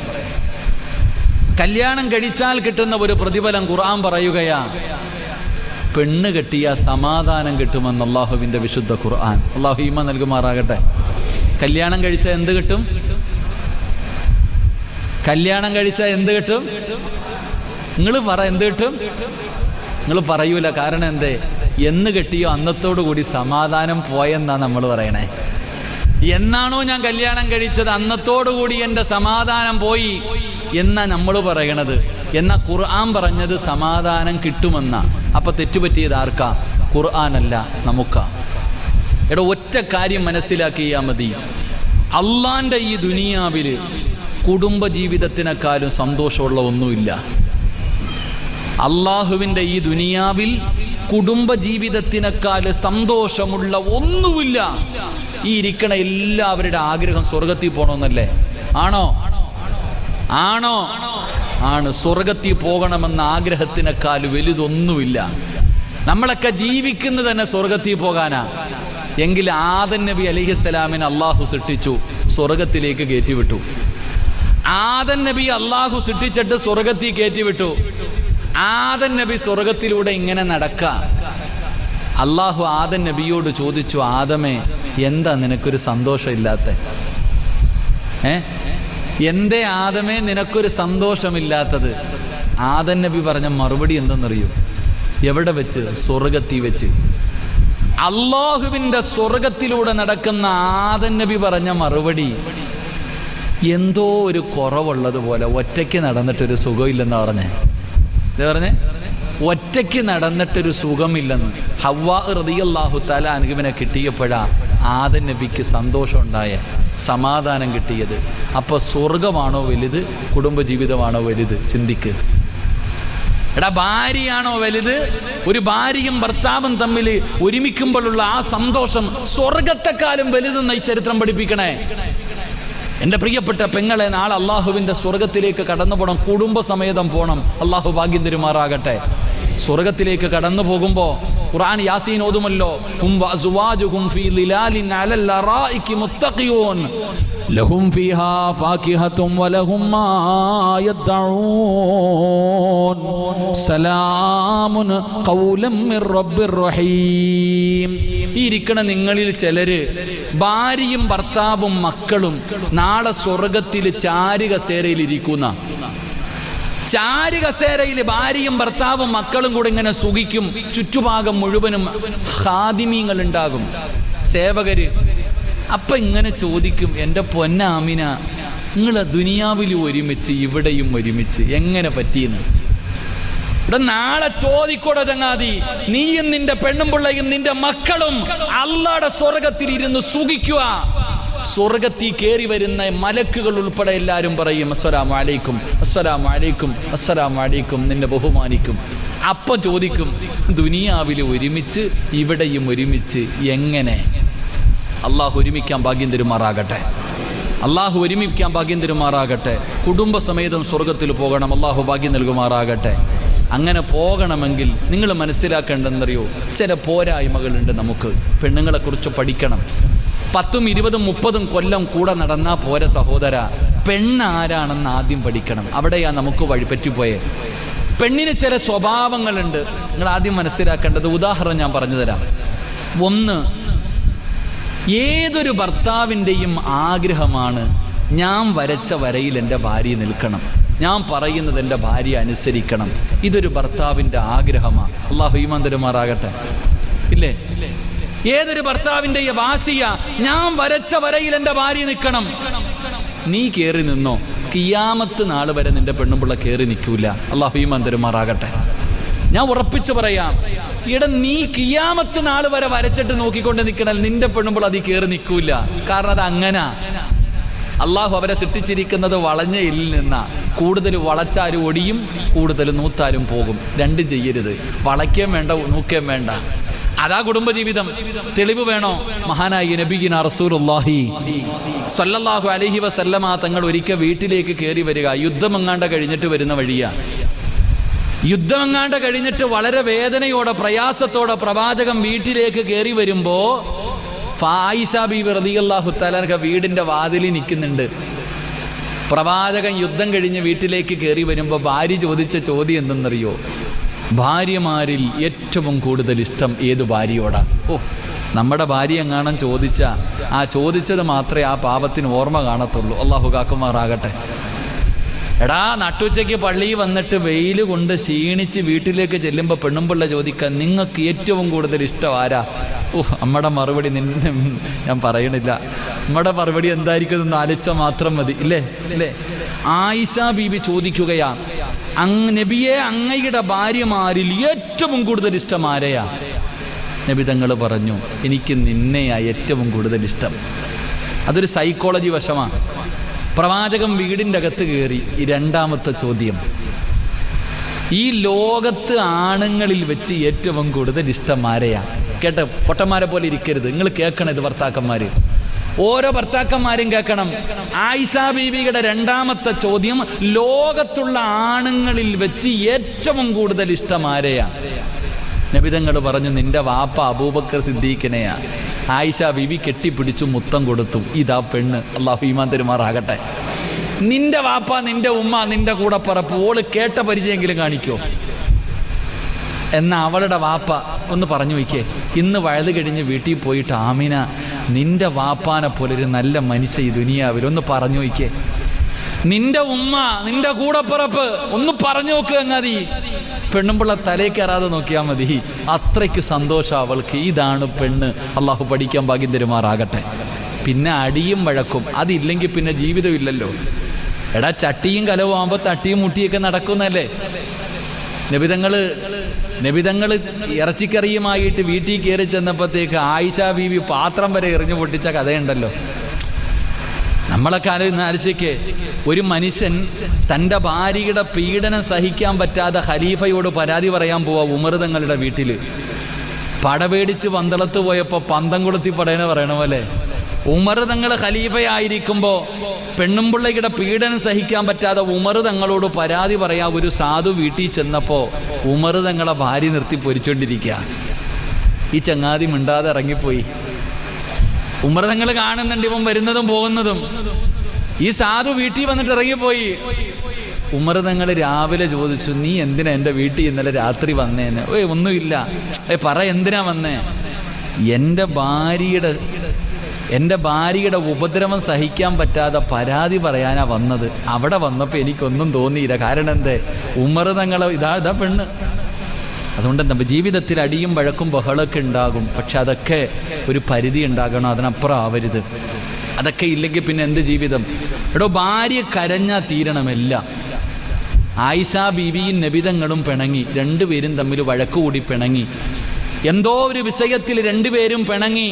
കല്യാണം കഴിച്ചാൽ കിട്ടുന്ന ഒരു പ്രതിഫലം ഖുർആൻ പറയുകയാ. പെണ്ണ് കെട്ടിയ സമാധാനം കിട്ടുമെന്ന് അള്ളാഹുവിൻ്റെ വിശുദ്ധ ഖുർആൻ. അള്ളാഹു ഈമാൻ നൽകുമാറാകട്ടെ. കല്യാണം കഴിച്ചാൽ എന്ത് കിട്ടും? കല്യാണം കഴിച്ചാൽ എന്ത് കിട്ടും? നിങ്ങൾ പറ, എന്ത് കിട്ടും? നിങ്ങൾ പറയൂല. കാരണം എന്തേ? എന്ന് കെട്ടിയോ അന്നത്തോടു കൂടി സമാധാനം പോയെന്നാ നമ്മൾ പറയണേ. എന്നാണോ ഞാൻ കല്യാണം കഴിച്ചത് അന്നത്തോടുകൂടി എൻ്റെ സമാധാനം പോയി എന്നാ നമ്മൾ പറയണത്. എന്നാൽ ഖുർആൻ പറഞ്ഞത് സമാധാനം കിട്ടുമെന്നാ. അപ്പൊ തെറ്റുപറ്റിയത് ആർക്കാ? ഖുർആനല്ല, നമുക്കാ. ഒറ്റ കാര്യം മനസ്സിലാക്കിയാൽ മതി. അള്ളാന്റെ ഈ ദുനിയാവിൽ കുടുംബജീവിതത്തിനേക്കാളും സന്തോഷമുള്ള ഒന്നുമില്ല. അള്ളാഹുവിൻ്റെ ഈ ദുനിയാവിൽ കുടുംബജീവിതത്തിനേക്കാൾ സന്തോഷമുള്ള ഒന്നുമില്ല. ഈ ഇരിക്കണ എല്ലാവരുടെ ആഗ്രഹം സ്വർഗത്തിൽ പോകണമെന്നല്ലേ? ആണോ? ആണോ? ആണ്. സ്വർഗത്തിൽ പോകണമെന്ന ആഗ്രഹത്തിനേക്കാൾ വലുതൊന്നുമില്ല. നമ്മളൊക്കെ ജീവിക്കുന്നത് തന്നെ സ്വർഗത്തിൽ പോകാനാ. എങ്കിൽ ആദം നബി അലൈഹിസ്സലാമിനെ അള്ളാഹു സൃഷ്ടിച്ചു, സ്വർഗത്തിലേക്ക് കയറ്റിവിട്ടു. ആദം നബി അള്ളാഹു സൃഷ്ടിച്ചിട്ട് സ്വർഗത്തിൽ കയറ്റിവിട്ടു. ആദം നബി സ്വർഗത്തിലൂടെ ഇങ്ങനെ നടക്ക. അള്ളാഹു ആദം നബിയോട് ചോദിച്ചു, ആദമേ എന്താ നിനക്കൊരു സന്തോഷമില്ലാത്ത? എന്തേ ആദമേ നിനക്കൊരു സന്തോഷമില്ലാത്തത്? ആദം നബി പറഞ്ഞ മറുപടി എന്തെന്നറിയോ? എവിടെ വെച്ച്? സ്വർഗത്തിൽ വെച്ച്. അള്ളാഹുവിൻ്റെ സ്വർഗത്തിലൂടെ നടക്കുന്ന ആദം നബി പറഞ്ഞ മറുപടി എന്തോ ഒരു കുറവുള്ളതുപോലെ. ഒറ്റയ്ക്ക് നടന്നിട്ടൊരു സുഖമില്ലെന്നാ പറഞ്ഞേ. എന്താ പറഞ്ഞേ? ഒറ്റയ്ക്ക് നടന്നിട്ടൊരു സുഖമില്ലെന്ന്. ഹവ്വാ റളിയല്ലാഹു തആല അൻഹുവിനെ കിട്ടിയപ്പോഴാ ആദം നബിക്ക് സന്തോഷം ഉണ്ടായ, സമാധാനം കിട്ടിയത്. അപ്പോൾ സ്വർഗമാണോ വലുത്, കുടുംബജീവിതമാണോ വലുത്? ചിന്തിക്ക്. ഭാര്യയാണോ വലുത്? ഒരു ഭാര്യയും ഭർത്താവും തമ്മിൽ ഒരുമിക്കുമ്പോഴുള്ള ആ സന്തോഷം സ്വർഗത്തെക്കാളും വലുതെന്ന് ഈ ചരിത്രം പഠിപ്പിക്കണേ. എൻ്റെ പ്രിയപ്പെട്ട പെങ്ങളെ, നാളെ അള്ളാഹുവിൻ്റെ സ്വർഗത്തിലേക്ക് കടന്നു പോകണം, കുടുംബസമേതം പോകണം. അള്ളാഹു ഭാഗ്യം തരുമാറാകട്ടെ. സ്വർഗത്തിലേക്ക് കടന്നു പോകുമ്പോൾ ഖുർആൻ യാസീൻ ഓതുമല്ലോ, ഹും വഅസ്വാജുഹും ഫീ ളിലാലിൻ അലൽ അറായികി മുത്തഖിയൂൻ ലഹും ഫീഹാ ഫാകിഹത്തും വലഹും മാ യദ്ദഊൻ സലാമുൻ ഖൗലൻ മിർ റബ്ബിർ റഹീം. ഈ ഇരിക്കണ നിങ്ങളിൽ ചിലര് ഭാര്യയും ഭർത്താവും മക്കളും നാളെ സ്വർഗത്തിൽ ചാരുകസേരയിൽ ഇരിക്കുന്ന. ചാരുകസേരയിൽ ഭാര്യയും ഭർത്താവും മക്കളും കൂടെ ഇങ്ങനെ സുഖിക്കും. ചുറ്റുഭാഗം മുഴുവനും ഖാദിമീങ്ങൾ ഉണ്ടാകും, സേവകര്. അപ്പൊ ഇങ്ങനെ ചോദിക്കും, എൻ്റെ പൊന്നാമിന, നിങ്ങൾ ദുനിയാവിലും ഒരുമിച്ച് ഇവിടെയും ഒരുമിച്ച് എങ്ങനെ പറ്റിയെന്ന്. ഇവിടെ നാളെ ചോദിക്കൂടെ ചങ്ങാതി, നീയും നിന്റെ പെണ്ണും പിള്ളയും നിന്റെ മക്കളും അള്ളാഹുവിന്റെ സ്വർഗത്തിൽ ഇരുന്ന് സുഖിക്കുക. സ്വർഗത്തിൽ കയറി വരുന്ന മലക്കുകൾ ഉൾപ്പെടെ എല്ലാവരും പറയും, അസ്സലാമു അലൈക്കും, അസ്സലാമു അലൈക്കും, അസ്സലാമു അലൈക്കും, നിന്നെ ബഹുമാനിക്കും. അപ്പം ചോദിക്കും, ദുനിയാവിൽ ഒരുമിച്ച് ഇവിടെയും ഒരുമിച്ച് എങ്ങനെ? അള്ളാഹു ഒരുമിക്കാൻ ഭാഗ്യം തരുമാറാകട്ടെ. അള്ളാഹു ഒരുമിക്കാൻ ഭാഗ്യം തരുമാറാകട്ടെ. കുടുംബസമേതം സ്വർഗത്തിൽ പോകണം, അള്ളാഹു ഭാഗ്യം നൽകുമാറാകട്ടെ. അങ്ങനെ പോകണമെങ്കിൽ നിങ്ങൾ മനസ്സിലാക്കേണ്ടതെന്നറിയോ, ചില പോരായ്മകളുണ്ട് നമുക്ക്. പെണ്ണുങ്ങളെക്കുറിച്ച് പഠിക്കണം. 10, 20, 30 കൊല്ലം കൂടെ നടന്നാൽ പോരെ സഹോദര. പെണ്ണാരാണെന്ന് ആദ്യം പഠിക്കണം. അവിടെയാ നമുക്ക് വഴിപറ്റിപ്പോയേ. പെണ്ണിന് ചില സ്വഭാവങ്ങളുണ്ട്, നിങ്ങൾ ആദ്യം മനസ്സിലാക്കേണ്ടത്. ഉദാഹരണം ഞാൻ പറഞ്ഞു തരാം. ഒന്ന്, ഏതൊരു ഭർത്താവിൻ്റെയും ആഗ്രഹമാണ് ഞാൻ വരച്ച വരയിൽ എൻ്റെ ഭാര്യ നിൽക്കണം, ഞാൻ പറയുന്നത് എൻ്റെ ഭാര്യ അനുസരിക്കണം. ഇതൊരു ഭർത്താവിൻ്റെ ആഗ്രഹമാണ്. അള്ളാഹു ഈമാൻ തരുമാറാകട്ടെ. ഇല്ലേ? ഏതൊരു ഭർത്താവിൻ്റെ വാശിയ, ഞാൻ വരച്ച വരയിൽ എൻ്റെ ഭാര്യ നിൽക്കണം. നീ കയറി നിന്നോ, കിയാമത്ത് നാൾ വരെ നിന്റെ പെണ്ണുപിള്ള കയറി നിൽക്കൂല. അള്ളാഹു ഈമാൻ തരുമാറാകട്ടെ. ഞാൻ ഉറപ്പിച്ചു പറയാം, നീ കിയാമത്ത് നാൾ വരെ വരച്ചിട്ട് നോക്കിക്കൊണ്ട് നിൽക്കണം, നിന്റെ പെണ്ണുമ്പോൾ അതിൽ കയറി നിൽക്കൂല. കാരണം അത് അങ്ങനെ അള്ളാഹു അവരെ സൃഷ്ടിച്ചിരിക്കുന്നത് വളഞ്ഞ എല്ലിൽ നിന്നാ. കൂടുതൽ വളച്ചാലും ഒടിയും, കൂടുതൽ നൂത്താലും പോകും. രണ്ടും ചെയ്യരുത്. വളയ്ക്കേം വേണ്ട, നൂക്കേം വേണ്ട. അതാ കുടുംബജീവിതം. തെളിവ് വേണോ? മഹാനായ നബിയിന റസൂലുള്ളാഹി സ്വല്ലല്ലാഹു അലൈഹി വസല്ലമ തങ്ങൾ ഒരിക്കൽ വീട്ടിലേക്ക് കയറി വരിക. യുദ്ധമെങ്ങാണ്ട് കഴിഞ്ഞിട്ട് വരുന്ന വഴിയാ. യുദ്ധമെങ്ങാണ്ട് കഴിഞ്ഞിട്ട് വളരെ വേദനയോടെ പ്രയാസത്തോടെ പ്രവാചകൻ വീട്ടിലേക്ക് കയറി വരുമ്പോ ആയിഷ ബീവി റളിയല്ലാഹു തആല വീടിന്റെ വാതിലിൽ നിൽക്കുന്നുണ്ട്. പ്രവാചകൻ യുദ്ധം കഴിഞ്ഞ് വീട്ടിലേക്ക് കയറി വരുമ്പോൾ ഭാര്യ ചോദിച്ച ചോദ്യം എന്തെന്നറിയോ? ഭാര്യമാരിൽ ഏറ്റവും കൂടുതൽ ഇഷ്ടം ഏത് ഭാര്യയോടാ? നമ്മുടെ ഭാര്യ എങ്ങാനും ആ ചോദിച്ചത് മാത്രമേ ആ പാപത്തിന് ഓർമ്മ കാണത്തുള്ളൂ. അള്ളാഹു കാക്കുമാറാകട്ടെ. എടാ, നട്ടുച്ചയ്ക്ക് പള്ളിയിൽ വന്നിട്ട് വെയിൽ കൊണ്ട് ക്ഷീണിച്ച് വീട്ടിലേക്ക് ചെല്ലുമ്പോൾ പെണ്ണുമ്പിള്ള ചോദിക്കാൻ, നിങ്ങൾക്ക് ഏറ്റവും കൂടുതൽ ഇഷ്ടം ആരാ? നമ്മുടെ മറുപടി ഞാൻ പറയണില്ല. നമ്മുടെ മറുപടി എന്തായിരിക്കും എന്ന് ആലോചിച്ചാൽ മാത്രം മതി. ഇല്ലേ? ആയിഷ ബീബി ചോദിക്കുകയാ, നബിയെ, അങ്ങയുടെ ഭാര്യമാരിൽ ഏറ്റവും കൂടുതൽ ഇഷ്ടം ആരെയാ? നബി തങ്ങൾ പറഞ്ഞു, എനിക്ക് നിന്നെയാ ഏറ്റവും കൂടുതൽ ഇഷ്ടം. അതൊരു സൈക്കോളജി വശമാണ്. പ്രവാചകൻ വീടിൻ്റെ അകത്ത് കയറി. ഈ രണ്ടാമത്തെ ചോദ്യം, ഈ ലോകത്ത് ആണുങ്ങളിൽ വെച്ച് ഏറ്റവും കൂടുതൽ ഇഷ്ടം ആരെയാ? കേട്ട പൊട്ടന്മാരെ പോലെ ഇരിക്കരുത്, നിങ്ങൾ കേൾക്കണം. ഇത് ഭർത്താക്കന്മാര്, ഓരോ ഭർത്താക്കന്മാരും കേൾക്കണം. ആയിഷ ബീവിയുടെ രണ്ടാമത്തെ ചോദ്യം, ലോകത്തുള്ള ആണുങ്ങളിൽ വെച്ച് ഏറ്റവും കൂടുതൽ ഇഷ്ടം ആരെയാ? നബിതങ്ങൾ പറഞ്ഞു, നിന്റെ വാപ്പ അബൂബക്കർ സിദ്ദീഖിനെയാ. ആയിഷ ബീവി കെട്ടിപ്പിടിച്ചു മുത്തം കൊടുത്തു. ഇതാ പെണ്ണ്. അള്ളാഹു ഈമാൻ തരുമാറാകട്ടെ. നിന്റെ വാപ്പ, നിന്റെ ഉമ്മ, നിന്റെ കൂടെ പറപ്പ്, ഓള് കേട്ട പരിചയമെങ്കിലും കാണിക്കോ? എന്നാൽ അവളുടെ വാപ്പ ഒന്ന് പറഞ്ഞു വയ്ക്കേ, ഇന്ന് വഴുത് കഴിഞ്ഞ് വീട്ടിൽ പോയിട്ട്, ആമിന, നിന്റെ വാപ്പാനെ പോലൊരു നല്ല മനുഷ്യ ഈ ദുനിയാവിൽ, ഒന്ന് പറഞ്ഞു വയ്ക്കേ. നിന്റെ ഉമ്മ, നിന്റെ കൂടപ്പിറപ്പ്, ഒന്ന് പറഞ്ഞു നോക്കുക. മതി, പെണ്ണുമ്പിള്ള തലേ കയറാതെ നോക്കിയാൽ മതി. അത്രയ്ക്ക് സന്തോഷം അവൾക്ക്. ഇതാണ് പെണ്ണ്. അള്ളാഹു പഠിക്കാൻ ഭാഗ്യം തരുമാറാകട്ടെ. പിന്നെ അടിയും വഴക്കും അതില്ലെങ്കിൽ പിന്നെ ജീവിതമില്ലല്ലോ. എടാ, ചട്ടിയും കലവും ആകുമ്പോൾ തട്ടിയും മുട്ടിയൊക്കെ നടക്കുന്നല്ലേ. നബിതങ്ങൾ ഇറച്ചിക്കറിയുമായിട്ട് വീട്ടിൽ കയറി ചെന്നപ്പോഴത്തേക്ക് ആയിഷ ബീവി പാത്രം വരെ എറിഞ്ഞു പൊട്ടിച്ച കഥയുണ്ടല്ലോ. നമ്മളൊക്കെ ആലോചിക്കേ, ഒരു മനുഷ്യൻ തൻ്റെ ഭാര്യയുടെ പീഡനം സഹിക്കാൻ പറ്റാതെ ഖലീഫയോട് പരാതി പറയാൻ പോവാ ഉമർ തങ്ങളുടെ വീട്ടിൽ. പടപേടിച്ച് പന്തളത്ത് പോയപ്പോൾ പന്തം കൊളുത്തി പറയണ പോലെ ഉമർ തങ്ങൾ ഖലീഫയായിരിക്കുമ്പോൾ പെണ്ണുമ്പിള്ളയുടെ പീഡനം സഹിക്കാൻ പറ്റാതെ ഉമർ തങ്ങളോട് പരാതി പറയാൻ ഒരു സാധു വീട്ടിൽ ചെന്നപ്പോൾ ഉമർ തങ്ങളെ ഭാര്യ നിർത്തി പൊരിച്ചോണ്ടിരിക്കുക. ഈ ചങ്ങാതി മിണ്ടാതെ ഇറങ്ങിപ്പോയി. ഉമർ തങ്ങൾ കാണുന്നുണ്ട് ഇവൻ വരുന്നതും പോകുന്നതും. ഈ സാധു വീട്ടിൽ വന്നിട്ട് ഇറങ്ങിപ്പോയി. ഉമർ തങ്ങൾ രാവിലെ ചോദിച്ചു, നീ എന്തിനാ എൻ്റെ വീട്ടിൽ ഇന്നലെ രാത്രി വന്നേന്ന്? ഒന്നുമില്ല. പറ, എന്തിനാ വന്നേ? എൻ്റെ ഭാര്യയുടെ ഉപദ്രവം സഹിക്കാൻ പറ്റാതെ പരാതി പറയാനാ വന്നത്. അവിടെ വന്നപ്പോൾ എനിക്കൊന്നും തോന്നിയില്ല. കാരണം എന്തേ? ഉമർ തങ്ങൾ ഇതാ പെണ്ണ്. അതുകൊണ്ട് എന്താ, ജീവിതത്തിൽ അടിയും വഴക്കും ബഹളമൊക്കെ ഉണ്ടാകും. പക്ഷെ അതൊക്കെ ഒരു പരിധി ഉണ്ടാകണം, അതിനപ്പുറം ആവരുത്. അതൊക്കെ ഇല്ലെങ്കിൽ പിന്നെ എന്ത് ജീവിതം? എടോ, ഭാര്യ കരഞ്ഞാൽ തീരണമെല്ലാം. ആയിഷ ബീവിയും നബിതങ്ങളും പിണങ്ങി. രണ്ടുപേരും തമ്മിൽ വഴക്കുകൂടി പിണങ്ങി. എന്തോ ഒരു വിഷയത്തിൽ രണ്ടുപേരും പിണങ്ങി.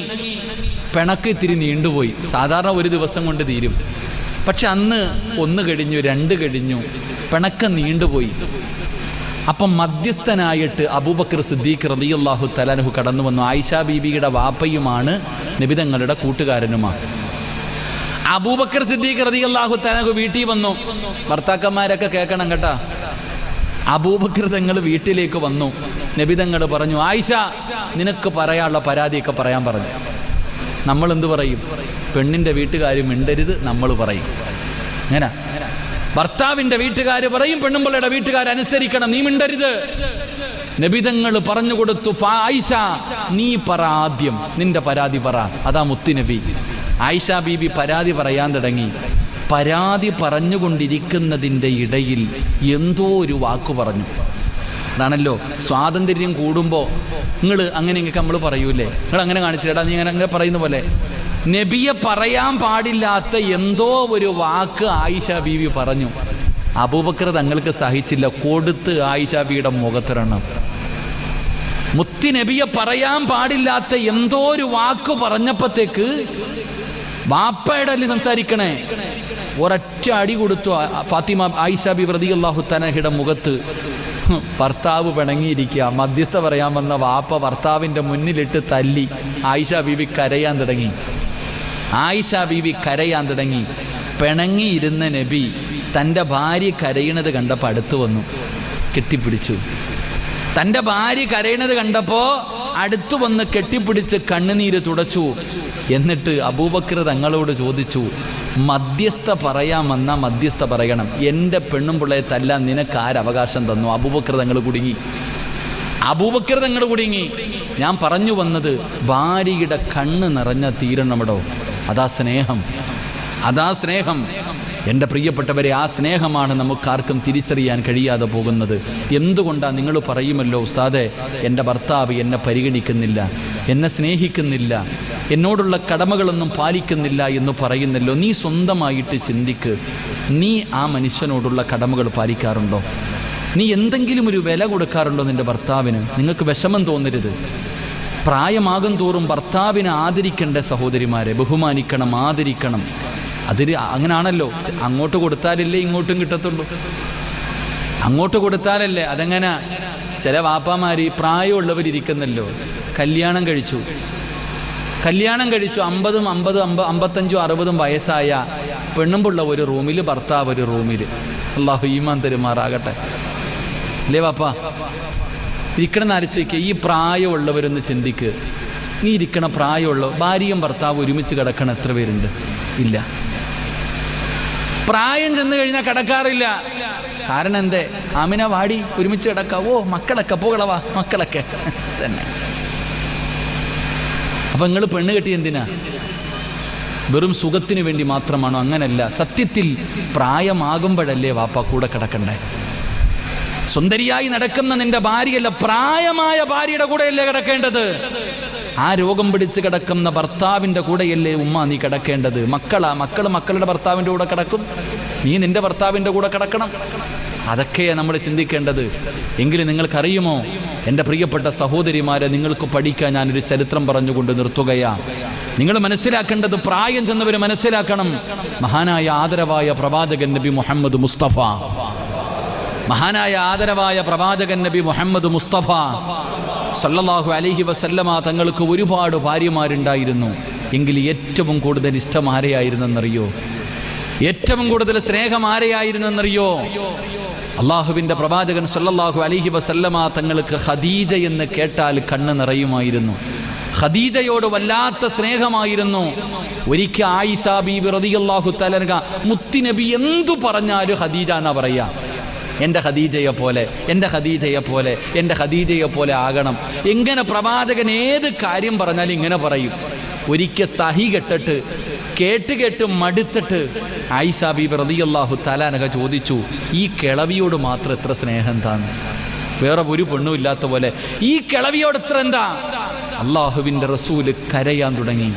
പിണക്ക് ഇത്തിരി നീണ്ടുപോയി. സാധാരണ ഒരു ദിവസം കൊണ്ട് തീരും. പക്ഷെ അന്ന് 1 കഴിഞ്ഞു, 2 കഴിഞ്ഞു, പിണക്കം നീണ്ടുപോയി. അപ്പം മധ്യസ്ഥനായിട്ട് അബൂബക്കർ സിദ്ദീഖ് റളിയല്ലാഹു തആല അൻഹു കടന്നു വന്നു. ആയിഷ ബീബിയുടെ വാപ്പയുമാണ് നബി തങ്ങളുടെ കൂട്ടുകാരനുമാണ്. അബൂബക്കർ സിദ്ദീഖ് റളിയല്ലാഹു തആല അൻഹു വീട്ടിൽ വന്നു. ഭർത്താക്കന്മാരൊക്കെ കേൾക്കണം കേട്ടാ. അബൂബക്കർ തങ്ങൾ വീട്ടിലേക്ക് വന്നു. നബി തങ്ങൾ പറഞ്ഞു, ആയിഷ നിനക്ക് പറയാനുള്ള പരാതിയൊക്കെ പറയാൻ പറഞ്ഞു. നമ്മൾ എന്ത് പറയും? പെണ്ണിൻ്റെ വീട്ടുകാർ മിണ്ടരുത് നമ്മൾ പറയും. അങ്ങനെ ഭർത്താവിൻ്റെ വീട്ടുകാർ പറയും, പെണ്ണുമ്പിള്ളയുടെ വീട്ടുകാരനുസരിക്കണം, നീ മിണ്ടരുത്. നബിതങ്ങൾ പറഞ്ഞു കൊടുത്തു, ആയിഷ നീ പറ, ആദ്യം നിന്റെ പരാതി പറ. അതാ മുത്തുനബി. ആയിഷ ബീബി പരാതി പറയാൻ തുടങ്ങി. പരാതി പറഞ്ഞുകൊണ്ടിരിക്കുന്നതിൻ്റെ ഇടയിൽ എന്തോ ഒരു വാക്ക് പറഞ്ഞു. അതാണല്ലോ സ്വാതന്ത്ര്യം കൂടുമ്പോൾ നിങ്ങൾ അങ്ങനെ ഇങ്ങനെ നമ്മൾ പറയൂലേ, നിങ്ങൾ അങ്ങനെ കാണിച്ചേടാ, നീ അങ്ങനെ പറയുന്ന പോലെ നബിയെ പറയാൻ പാടില്ലാത്ത എന്തോ ഒരു വാക്ക് ആയിഷ ബീവി പറഞ്ഞു. അബൂബക്കർ തങ്ങൾക്ക് സഹിച്ചില്ല, കൊടുത്ത് ആയിഷ ബീവിയുടെ മുഖത്തിറണം. മുത്തി നബിയെ പറയാൻ പാടില്ലാത്ത എന്തോ ഒരു വാക്ക് പറഞ്ഞപ്പോഴത്തേക്ക് വാപ്പയുടെ അല്ലേ സംസാരിക്കണേ, ഒരൊറ്റ അടി കൊടുത്തു ഫാത്തിമ ആയിഷ ബീവി റളിയല്ലാഹു തആലയുടെ മുഖത്ത്. ഭർത്താവ് പിണങ്ങിയിരിക്കുക, മധ്യസ്ഥ പറയാൻ വന്ന വാപ്പ ഭർത്താവിൻ്റെ മുന്നിലിട്ട് തല്ലി. ആയിഷ ബീവി കരയാൻ തുടങ്ങി. ആയിഷ ബീവി കരയാൻ തുടങ്ങി. പിണങ്ങിയിരുന്ന നബി തൻ്റെ ഭാര്യ കരയണത് കണ്ടപ്പോൾ അടുത്ത് വന്നു, കെട്ടിപ്പിടിച്ചു. തൻ്റെ ഭാര്യ കരയണത് കണ്ടപ്പോൾ അടുത്തു വന്ന് കെട്ടിപ്പിടിച്ച് കണ്ണുനീര് തുടച്ചു. എന്നിട്ട് അബൂബക്കർ തങ്ങളോട് ചോദിച്ചു, മധ്യസ്ഥ പറയാമെന്ന മധ്യസ്ഥ പറയണം, എൻ്റെ പെണ്ണും പിള്ളയെ തല്ലാൻ നിനക്ക് ആരവകാശം തന്നു? അബൂബക്കർ തങ്ങൾ കുടുങ്ങി. അബൂബക്കർ തങ്ങൾ കുടുങ്ങി. ഞാൻ പറഞ്ഞു വന്നത്, ഭാര്യയുടെ കണ്ണ് നിറഞ്ഞ തീരണമടോ. അതാ സ്നേഹം, അതാ സ്നേഹം. എൻ്റെ പ്രിയപ്പെട്ടവരെ, ആ സ്നേഹമാണ് നമുക്കാർക്കും തിരിച്ചറിയാൻ കഴിയാതെ പോകുന്നത്. എന്തുകൊണ്ടാണ്? നിങ്ങൾ പറയുമല്ലോ, ഉസ്താദെ എൻ്റെ ഭർത്താവ് എന്നെ പരിഗണിക്കുന്നില്ല, എന്നെ സ്നേഹിക്കുന്നില്ല, എന്നോടുള്ള കടമകളൊന്നും പാലിക്കുന്നില്ല എന്ന് പറയുന്നല്ലോ. നീ സ്വന്തമായിട്ട് ചിന്തിക്ക്, നീ ആ മനുഷ്യനോടുള്ള കടമകൾ പാലിക്കാറുണ്ടോ? നീ എന്തെങ്കിലും ഒരു വില കൊടുക്കാറുണ്ടോ നിൻ്റെ ഭർത്താവിന്? നിങ്ങൾക്ക് വിഷമം തോന്നരുത്. പ്രായമാകും തോറും ഭർത്താവിനെ ആദരിക്കേണ്ട സഹോദരിമാരെ, ബഹുമാനിക്കണം, ആദരിക്കണം. അതിന് അങ്ങനാണല്ലോ, അങ്ങോട്ട് കൊടുത്താലല്ലേ ഇങ്ങോട്ടും കിട്ടത്തുള്ളൂ. അങ്ങോട്ട് കൊടുത്താലല്ലേ. അതെങ്ങനെ? ചില വാപ്പാമാർ പ്രായമുള്ളവരിയ്ക്കുന്നല്ലോ, കല്യാണം കഴിച്ചു 50, 55, 60 വയസ്സായ പെണ്ണുമ്പുള്ള ഒരു റൂമിൽ, ഭർത്താവ് ഒരു റൂമിൽ. അല്ലാഹു ഈമാൻ തരുമാറാകട്ടെ. അല്ലേ വാപ്പാ? ഇരിക്കണമെന്ന് ആലോചിക്കുക. ഈ പ്രായമുള്ളവരൊന്ന് ചിന്തിക്ക്. നീ ഇരിക്കണ പ്രായമുള്ള ഭാര്യയും ഭർത്താവ് ഒരുമിച്ച് കിടക്കണം എത്ര പേരുണ്ട്? ഇല്ല. പ്രായം ചെന്ന് കഴിഞ്ഞാൽ കിടക്കാറില്ല. കാരണം എന്തേ? ആമിന വാടി ഒരുമിച്ച് കിടക്കാവോ? മക്കളൊക്കെ പോകളവാ, മക്കളൊക്കെ തന്നെ. അപ്പൊ നിങ്ങൾ പെണ്ണ് കെട്ടി എന്തിനാ? വെറും സുഖത്തിന് വേണ്ടി മാത്രമാണോ? അങ്ങനല്ല. സത്യത്തിൽ പ്രായമാകുമ്പോഴല്ലേ വാപ്പ കൂടെ കിടക്കണ്ടേ? സുന്ദരിയായി നടക്കുന്ന നിന്റെ ഭാര്യയല്ല, പ്രായമായ ഭാര്യയുടെ കൂടെയല്ലേ കിടക്കേണ്ടത്? ആ രോഗം പിടിച്ച് കിടക്കുന്ന ഭർത്താവിൻ്റെ കൂടെയല്ലേ ഉമ്മ നീ കിടക്കേണ്ടത്? മക്കളുടെ ഭർത്താവിൻ്റെ കൂടെ കിടക്കും, നീ നിന്റെ ഭർത്താവിൻ്റെ കൂടെ കിടക്കണം. അതൊക്കെയാണ് നമ്മൾ ചിന്തിക്കേണ്ടത്. എങ്കിലും നിങ്ങൾക്കറിയുമോ എൻ്റെ പ്രിയപ്പെട്ട സഹോദരിമാരെ, നിങ്ങൾക്ക് പഠിക്കാൻ ഞാനൊരു ചരിത്രം പറഞ്ഞുകൊണ്ട് നിർത്തുകയാണ്. നിങ്ങൾ മനസ്സിലാക്കേണ്ടത്, പ്രായം ചെന്നവർ മനസ്സിലാക്കണം. മഹാനായ ആദരവായ പ്രവാചകൻ നബി മുഹമ്മദ് മുസ്തഫ, മഹാനായ ആദരവായ പ്രവാചകൻ നബി മുഹമ്മദ് മുസ്തഫ സല്ലല്ലാഹു അലൈഹി വസല്ലമ തങ്ങൾക്ക് ഒരുപാട് ഭാര്യമാരുണ്ടായിരുന്നു. എങ്കിൽ ഏറ്റവും കൂടുതൽ ഇഷ്ടം ആരെയായിരുന്നെന്നറിയോ? ഏറ്റവും കൂടുതൽ സ്നേഹം ആരെയായിരുന്നെന്നറിയോ? അള്ളാഹുവിൻ്റെ പ്രവാചകൻ സല്ലല്ലാഹു അലൈഹി വസല്ലമ തങ്ങൾക്ക് ഖദീജ എന്ന് കേട്ടാൽ കണ്ണ് നിറയുമായിരുന്നു. ഖദീജയോട് വല്ലാത്ത സ്നേഹമായിരുന്നു. ഒരിക്കൽ ആയിഷ ബീബി റളിയല്ലാഹു തആല അൻഹ, മുത്തുനബി എന്തു പറഞ്ഞാലും ഖദീജ എന്നാ പറയാ. എൻ്റെ ഖദീജയെ പോലെ, എൻ്റെ ഖദീജയെ പോലെ, എൻ്റെ ഖദീജയെ പോലെ ആകണം. എങ്ങനെ പ്രവാചകൻ ഏത് കാര്യം പറഞ്ഞാലും ഇങ്ങനെ പറയും. ഒരിക്കൽ സഹി കെട്ടിട്ട് കേട്ട് മടുത്തിട്ട് ആയിഷ ബീബി റളിയല്ലാഹു തആല അൻഹ ചോദിച്ചു, ഈ കിളവിയോട് മാത്രം എത്ര സ്നേഹം താന്ന്? വേറെ ഒരു പെണ്ണും ഇല്ലാത്ത പോലെ ഈ കിളവിയോട് എത്ര എന്താ? അള്ളാഹുവിൻ്റെ റസൂല് കരയാൻ തുടങ്ങി.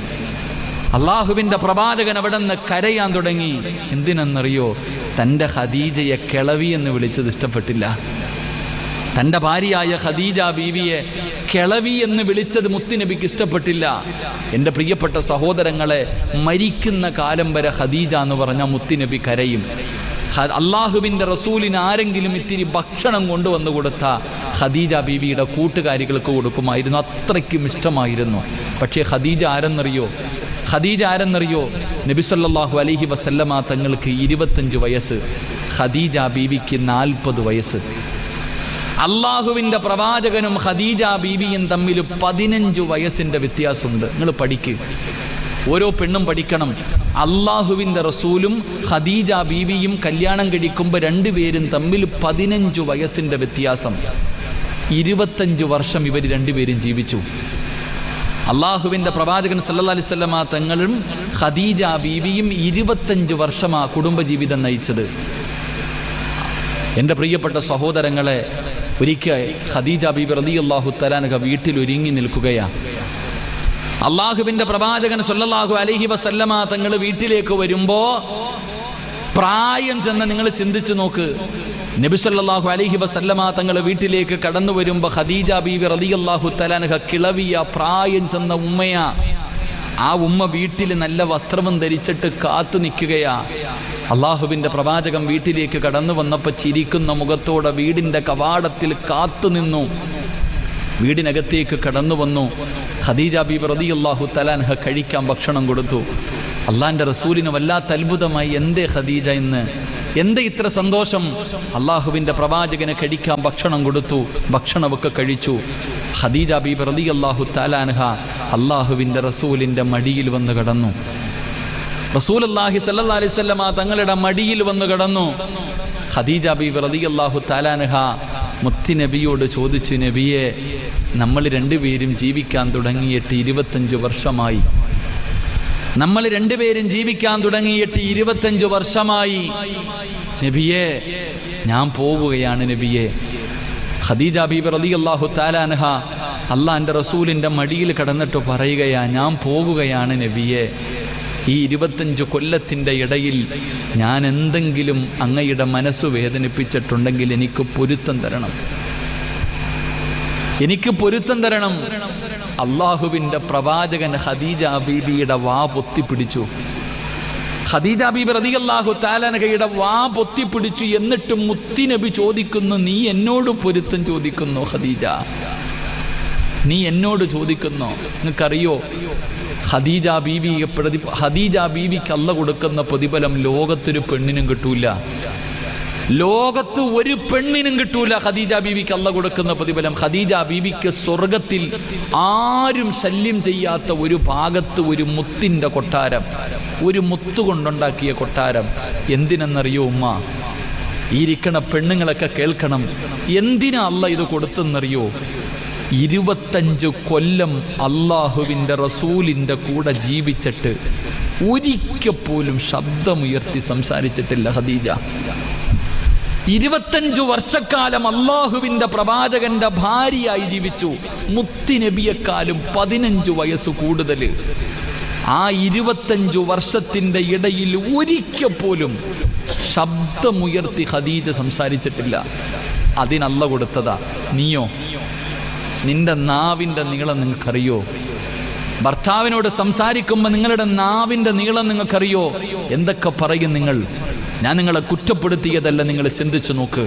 അള്ളാഹുവിൻ്റെ പ്രവാചകൻ അവിടെ നിന്ന് കരയാൻ തുടങ്ങി. എന്തിനെന്നറിയോ? തൻ്റെ ഖദീജയെ കിളവി എന്ന് വിളിച്ചത് ഇഷ്ടപ്പെട്ടില്ല. തൻ്റെ ഭാര്യയായ ഖദീജ ബീവിയെ കിളവി എന്ന് വിളിച്ചത് മുത്തുനബിക്ക് ഇഷ്ടപ്പെട്ടില്ല. എൻ്റെ പ്രിയപ്പെട്ട സഹോദരങ്ങളെ, മരിക്കുന്ന കാലം വരെ ഖദീജ എന്ന് പറഞ്ഞാൽ മുത്തുനബി കരയും. അള്ളാഹുവിൻ്റെ റസൂലിന് ആരെങ്കിലും ഇത്തിരി ഭക്ഷണം കൊണ്ടുവന്നു കൊടുത്ത ഖദീജ ബീവിയുടെ കൂട്ടുകാരികൾക്ക് കൊടുക്കുമായിരുന്നു. അത്രയ്ക്കും ഇഷ്ടമായിരുന്നു. പക്ഷേ ഖദീജ ആരെന്നറിയോ? നബി സല്ലല്ലാഹു അലൈഹി വസല്ലമ തങ്ങൾക്ക് 25 വയസ്സ്, ഖദീജ ബീവിക്ക് 40 വയസ്സ്. അള്ളാഹുവിൻ്റെ പ്രവാചകനും ഖദീജ ബീവിയും തമ്മിൽ 15 വയസ്സിൻ്റെ വ്യത്യാസമുണ്ട്. നിങ്ങൾ പഠിക്ക്, ഓരോ പെണ്ണും പഠിക്കണം. അള്ളാഹുവിൻ്റെ റസൂലും ഖദീജ ബീവിയും കല്യാണം കഴിക്കുമ്പോൾ രണ്ടുപേരും തമ്മിൽ 15 വയസ്സിൻ്റെ വ്യത്യാസം. 25 വർഷം ഇവർ രണ്ടുപേരും ജീവിച്ചു. അള്ളാഹുവിൻ്റെ പ്രവാചകൻ സല്ലല്ലാഹു അലൈഹി വസല്ലമ തങ്ങളും ഖദീജ ബീവിയും 25 വർഷമാണ് കുടുംബജീവിതം നയിച്ചത്. എൻ്റെ പ്രിയപ്പെട്ട സഹോദരങ്ങളെ, ഒരിക്കൽ ഖദീജ ബീബി റളിയല്ലാഹു തആല അൻഹ വീട്ടിൽ ഒരുങ്ങി നിൽക്കുകയാണ്. അള്ളാഹുവിൻ്റെ പ്രവാചകൻ സല്ലല്ലാഹു അലൈഹി വസല്ലമ തങ്ങൾ വീട്ടിലേക്ക് വരുമ്പോൾ പ്രായം ചെന്ന് നിങ്ങൾ ചിന്തിച്ചു നോക്ക്. നബി സല്ലല്ലാഹു അലൈഹി വസല്ലമ തങ്ങൾ വീട്ടിലേക്ക് കടന്നു വരുമ്പോൾ ഖദീജ ബീബി റളിയല്ലാഹു തആല അൻഹ കിളവിയ പ്രായം ചെന്ന ഉമ്മയാ. ആ ഉമ്മ വീട്ടിൽ നല്ല വസ്ത്രവും ധരിച്ചിട്ട് കാത്തു നിൽക്കുകയാ. അള്ളാഹുവിൻ്റെ പ്രവാചകൻ വീട്ടിലേക്ക് കടന്നു വന്നപ്പോൾ ചിരിക്കുന്ന മുഖത്തോടെ വീടിൻ്റെ കവാടത്തിൽ കാത്തു നിന്നു. വീടിനകത്തേക്ക് കടന്നു വന്നു. ഖദീജ ബീബി റളിയല്ലാഹു തആല അൻഹ കഴിക്കാൻ ഭക്ഷണം കൊടുത്തു. അള്ളാഹിൻ്റെ റസൂലിന് വല്ലാത്ത അത്ഭുതമായി. എന്തേ ഖദീജ ഇന്ന്, എന്തേ ഇത്ര സന്തോഷം? അള്ളാഹുവിൻ്റെ പ്രവാചകന് കഴിക്കാൻ ഭക്ഷണം കൊടുത്തു. ഭക്ഷണമൊക്കെ കഴിച്ചു. ഖദീജ ബീബി റളിയല്ലാഹു തആല അൻഹ അള്ളാഹുവിൻ്റെ റസൂലിൻ്റെ മടിയിൽ വന്ന് കിടന്നു. റസൂലുള്ളാഹി സ്വല്ലല്ലാഹു അലൈഹി വസല്ലമ തങ്ങളുടെ മടിയിൽ വന്ന് കിടന്നു. ഖദീജ ബീബി റളിയല്ലാഹു തആല അൻഹ മുത്തുനബിയോട് ചോദിച്ചു, നബിയെ, നമ്മൾ രണ്ടുപേരും ജീവിക്കാൻ തുടങ്ങിയിട്ട് 25 വർഷമായി. നമ്മൾ രണ്ടുപേരും ജീവിക്കാൻ തുടങ്ങിയിട്ട് 25 വർഷമായി. നബിയെ, ഞാൻ പോവുകയാണ് നബിയെ. ഖദീജ ബീബി റളിയല്ലാഹു തആല അൻഹ അള്ളാഹിൻ്റെ റസൂലിൻ്റെ മടിയിൽ കിടന്നിട്ട് പറയുകയാ, ഞാൻ പോകുകയാണ് നബിയെ. ഈ 25 കൊല്ലത്തിൻ്റെ ഇടയിൽ ഞാൻ എന്തെങ്കിലും അങ്ങയുടെ മനസ്സ് വേദനിപ്പിച്ചിട്ടുണ്ടെങ്കിൽ എനിക്ക് പൊരുത്തം തരണം. അള്ളാഹുവിൻ്റെ പ്രവാചകൻ ഖദീജ ബീബിയുടെ വാ പൊത്തിപ്പിടിച്ചു. ഖദീജ ബീബി റളിയല്ലാഹു തആല അൻഹയുടെ വാ പൊത്തിപ്പിടിച്ചു. എന്നിട്ട് മുത്തുനബി ചോദിക്കുന്നു, നീ എന്നോട് പൊരുത്തം ചോദിക്കുന്നു ഖദീജ? നീ എന്നോട് ചോദിക്കുന്നോ? നിങ്ങൾക്കറിയോ, ഖദീജ ബീവിക്ക് അല്ലാഹു കൊടുക്കുന്ന പ്രതിഫലം ലോകത്തൊരു പെണ്ണിനും കിട്ടൂല. ലോകത്ത് ഒരു പെണ്ണിനും കിട്ടൂല ഖദീജ ബീവിക്ക് അല്ലാഹു കൊടുക്കുന്ന പ്രതിഫലം. ഖദീജ ബീവിക്ക് സ്വർഗത്തിൽ ആരും ശല്യം ചെയ്യാത്ത ഒരു ഭാഗത്ത് ഒരു മുത്തിൻ്റെ കൊട്ടാരം, ഒരു മുത്ത് കൊണ്ടുണ്ടാക്കിയ കൊട്ടാരം. എന്തിനെന്നറിയോ ഉമ്മ? ഈ ഇരിക്കണ പെണ്ണുങ്ങളൊക്കെ കേൾക്കണം. എന്തിനാ അല്ലാഹു ഇത് കൊടുത്തെന്നറിയോ? 25 കൊല്ലം അള്ളാഹുവിൻ്റെ റസൂലിൻ്റെ കൂടെ ജീവിച്ചിട്ട് ഒരിക്കൽ പോലും ശബ്ദമുയർത്തി സംസാരിച്ചിട്ടില്ല ഖദീജ. 25 വർഷക്കാലം അള്ളാഹുവിൻ്റെ പ്രവാചകന്റെ ഭാര്യയായി ജീവിച്ചു. മുത്തുനബിയെക്കാളും 15 വയസ്സ് കൂടുതൽ. ആ 25 വർഷത്തിൻ്റെ ഇടയിൽ ഒരിക്കൽ പോലും ശബ്ദമുയർത്തി ഖദീജ സംസാരിച്ചിട്ടില്ല. അതിനല്ല കൊടുത്തതാ. നീയോ? നിന്റെ നാവിൻ്റെ നീളം നിങ്ങൾക്കറിയോ? ഭർത്താവിനോട് സംസാരിക്കുമ്പോൾ നിങ്ങളുടെ നാവിൻ്റെ നീളം നിങ്ങൾക്കറിയോ? എന്തൊക്കെ പറയും നിങ്ങൾ? ഞാൻ നിങ്ങളെ കുറ്റപ്പെടുത്തിയതല്ല, നിങ്ങൾ ചിന്തിച്ചു നോക്ക്.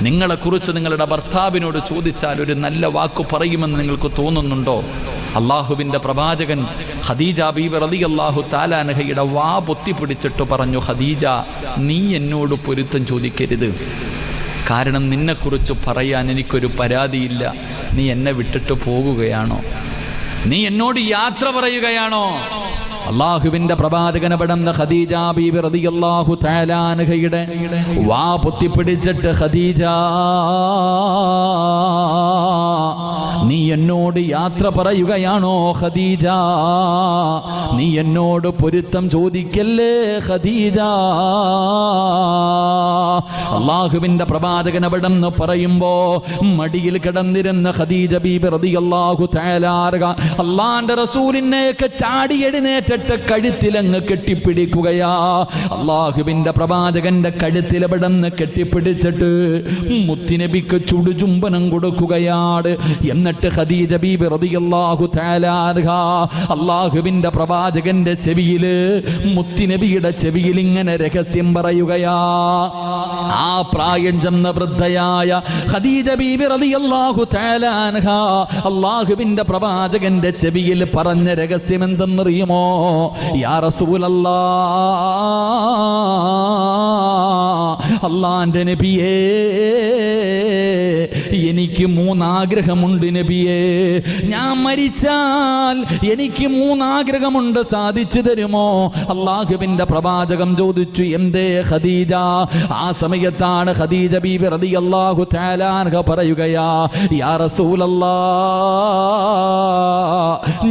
നിങ്ങളെക്കുറിച്ച് നിങ്ങളുടെ ഭർത്താവിനോട് ചോദിച്ചാൽ ഒരു നല്ല വാക്ക് പറയുമെന്ന് നിങ്ങൾക്ക് തോന്നുന്നുണ്ടോ? അള്ളാഹുവിൻ്റെ പ്രവാചകൻ ഖദീജ ബീബി റളിയല്ലാഹു തആല അൻഹയുടെ വാ പൊത്തിപ്പിടിച്ചിട്ട് പറഞ്ഞു, ഖദീജ, നീ എന്നോട് പൊരുത്തം ചോദിക്കരുത്. കാരണം നിന്നെക്കുറിച്ച് പറയാൻ എനിക്കൊരു പരാതിയില്ല. നീ എന്നെ വിട്ടിട്ട് പോകുകയാണോ? നീ എന്നോട് യാത്ര പറയുകയാണോ? അള്ളാഹുവിന്റെ പ്രവാചകനെ പെടുന്ന ഖദീജ ബീബി റളിയല്ലാഹു തആല അൻഹയുടെ വാ പൊത്തിപ്പിടിച്ചിട്ട്, ഖദീജ, നീ എന്നോട് യാത്ര പറയുകയാണോ ഖദീജ? നീ എന്നോട് പൊരുത്തം ചോദിക്കല്ലേ ഖദീജ? അള്ളാഹുവിന്റെ പ്രവാചകനെ പെടുന്ന പറയുമ്പോ മടിയിൽ കിടന്നിരുന്ന ഖദീജ ബീബി റളിയല്ലാഹു തആല അള്ളാന്റെ റസൂലിനെയൊക്കെ ചാടി എഴുന്നേറ്റ് കഴുത്തിലങ്ങ് കെട്ടിപ്പിടിക്കുകയാ. അള്ളാഹുവിന്റെ പ്രവാചകന്റെ കഴുത്തിലെവിടെന്ന് കെട്ടിപ്പിടിച്ചിട്ട് മുത്തുനബിക്ക് ചുടുചുംബനം കൊടുക്കുകയാണ്. എന്നിട്ട് എന്നിട്ട് ഖദീജ ബീബി റളിയല്ലാഹു തആല അൻഹ അല്ലാഹുവിന്റെ പ്രവാചകന്റെ ചെവിയില് മുത്തുനബിയുടെ ചെവിയിൽ ഇങ്ങനെ രഹസ്യം പറയുകയാ. ആ പ്രായം ചെന്ന വൃദ്ധയായ ഖദീജ ബീബി റളിയല്ലാഹു തആല അൻഹ അല്ലാഹുവിന്റെ പ്രവാചകന്റെ ചെവിയിൽ പറഞ്ഞ രഹസ്യം എന്തെന്നറിയുമോ? യാ റസൂലല്ലാഹ്, അല്ലാഹുവിന്റെ നബിയേ, എനിക്ക് 3 ആഗ്രഹമുണ്ട് നബിയേ. ഞാൻ മരിച്ചാൽ എനിക്ക് 3 ആഗ്രഹമുണ്ട്, സാധിച്ചു തരുമോ? അല്ലാഹുവിന്റെ പ്രവാചകം ചോദിച്ചു. എന്തേ ഖദീജ? ആ സമയത്താണ് ഖദീജ ബീബി റളിയല്ലാഹു തആല അൻഹ പറയുകയാ, യാ റസൂലല്ലാഹ്,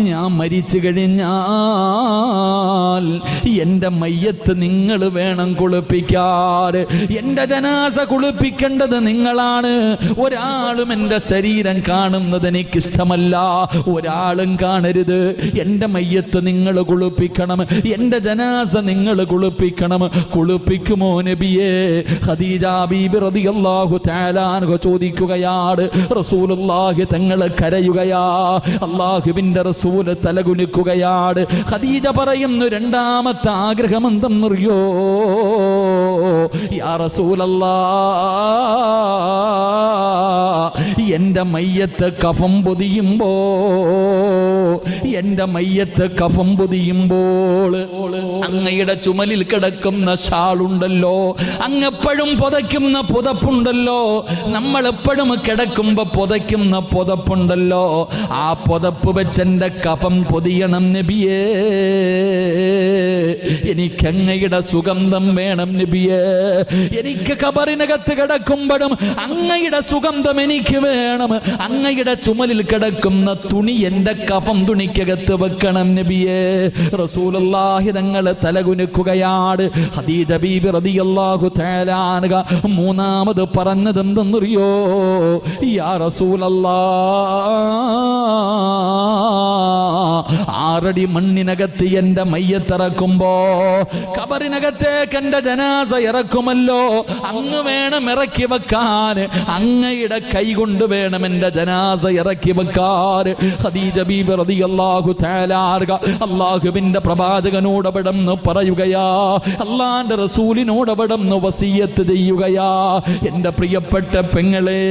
ഞാൻ മരിച്ചു കഴിഞ്ഞാൽ എൻ്റെ മയ്യത്ത് നിങ്ങൾ വേണം കുളിപ്പിക്കാൻ. എൻ്റെ ജനാസ കുളിപ്പിക്കേണ്ടത് നിങ്ങളാണ്. ഒരാളും എൻ്റെ ശരീരം കാണുന്നത് എനിക്കിഷ്ടമല്ല, ഒരാളും കാണരുത്. എൻ്റെ മയ്യത്ത് നിങ്ങൾ കുളിപ്പിക്കണം, എൻ്റെ ജനാസ നിങ്ങൾ കുളിപ്പിക്കണം. കുളിപ്പിക്കുമോ നബിയേ? ഖദീജ ബീബി റളിയല്ലാഹു തആല അൻഹ ചോദിക്കുകയാണ്. റസൂലുള്ളാഹി തങ്ങൾ കരയുകയാ. അല്ലാഹുവിൻ്റെ റസൂൽ തലകുനിക്കുകയാണ്. ഖദീജ പറയുന്നു, രണ്ടാമത്തെ ആഗ്രഹം എന്തെന്നറിയോ? യാ റസൂലല്ലാഹ്, എൻ്റെ മയ്യത്ത് കഫം പൊതിയുമ്പോ, എൻ്റെ മയ്യത്ത് കഫം പൊതിയുമ്പോൾ അങ്ങയുടെ ചുമലിൽ കിടക്കുന്ന ഷാളുണ്ടല്ലോ, അങ്ങെപ്പോഴും പുതയ്ക്കുന്ന പുതപ്പുണ്ടല്ലോ, നമ്മൾ എപ്പോഴും കിടക്കുമ്പോ പുതയ്ക്കുന്ന പുതപ്പുണ്ടല്ലോ, ആ പുതപ്പ് വെച്ചെൻ്റെ കഫം പൊതിയണം നബിയേ. എനിക്ക് അങ്ങയുടെ സുഗന്ധം വേണം നബിയേ. എനിക്ക് ഖബറിനകത്ത് കിടക്കുമ്പോഴും അങ്ങയുടെ സുഗന്ധം എനിക്ക് വേണം. അങ്ങയുടെ ചുമലിൽ കിടക്കുന്ന തുണി എൻ്റെ കഫം തുണിക്കകത്ത് വെക്കണം നബിയേ. റസൂലുള്ളാഹി തങ്ങൾ തലകുനിക്കുകയാണ്. ഖദീജ ബീബി റളിയല്ലാഹു തആല അൻഹ മൂന്നാമത് പറഞ്ഞത് എന്തെന്നറിയോ? യാ റസൂലല്ലാഹ്, 6 അടി മണ്ണിനകത്ത് എൻ്റെ മയ്യത്തിറക്കുമ്പോ, ഖബറിനകത്തേക്ക് എൻ്റെ ജനാസ ഇറക്കുമല്ലോ, അങ്ങ് വേണം ഇറക്കി വെക്കാൻ. അങ്ങയുടെ കൈ കൊണ്ട് വേണം എൻ്റെ ജനാസ ഇറക്കി വെക്കാൻ. ഖദീജ ബീബി റളിയല്ലാഹു തആല അൻഹ അല്ലാഹുവിൻ്റെ പ്രവാചകനോട് അവിടുന്ന് പറയുകയാ, അല്ലാഹുവിൻ്റെ റസൂലിനോട് അവിടുന്ന് വസിയത്ത് ചെയ്യുകയാ. എൻ്റെ പ്രിയപ്പെട്ട പെങ്ങളെ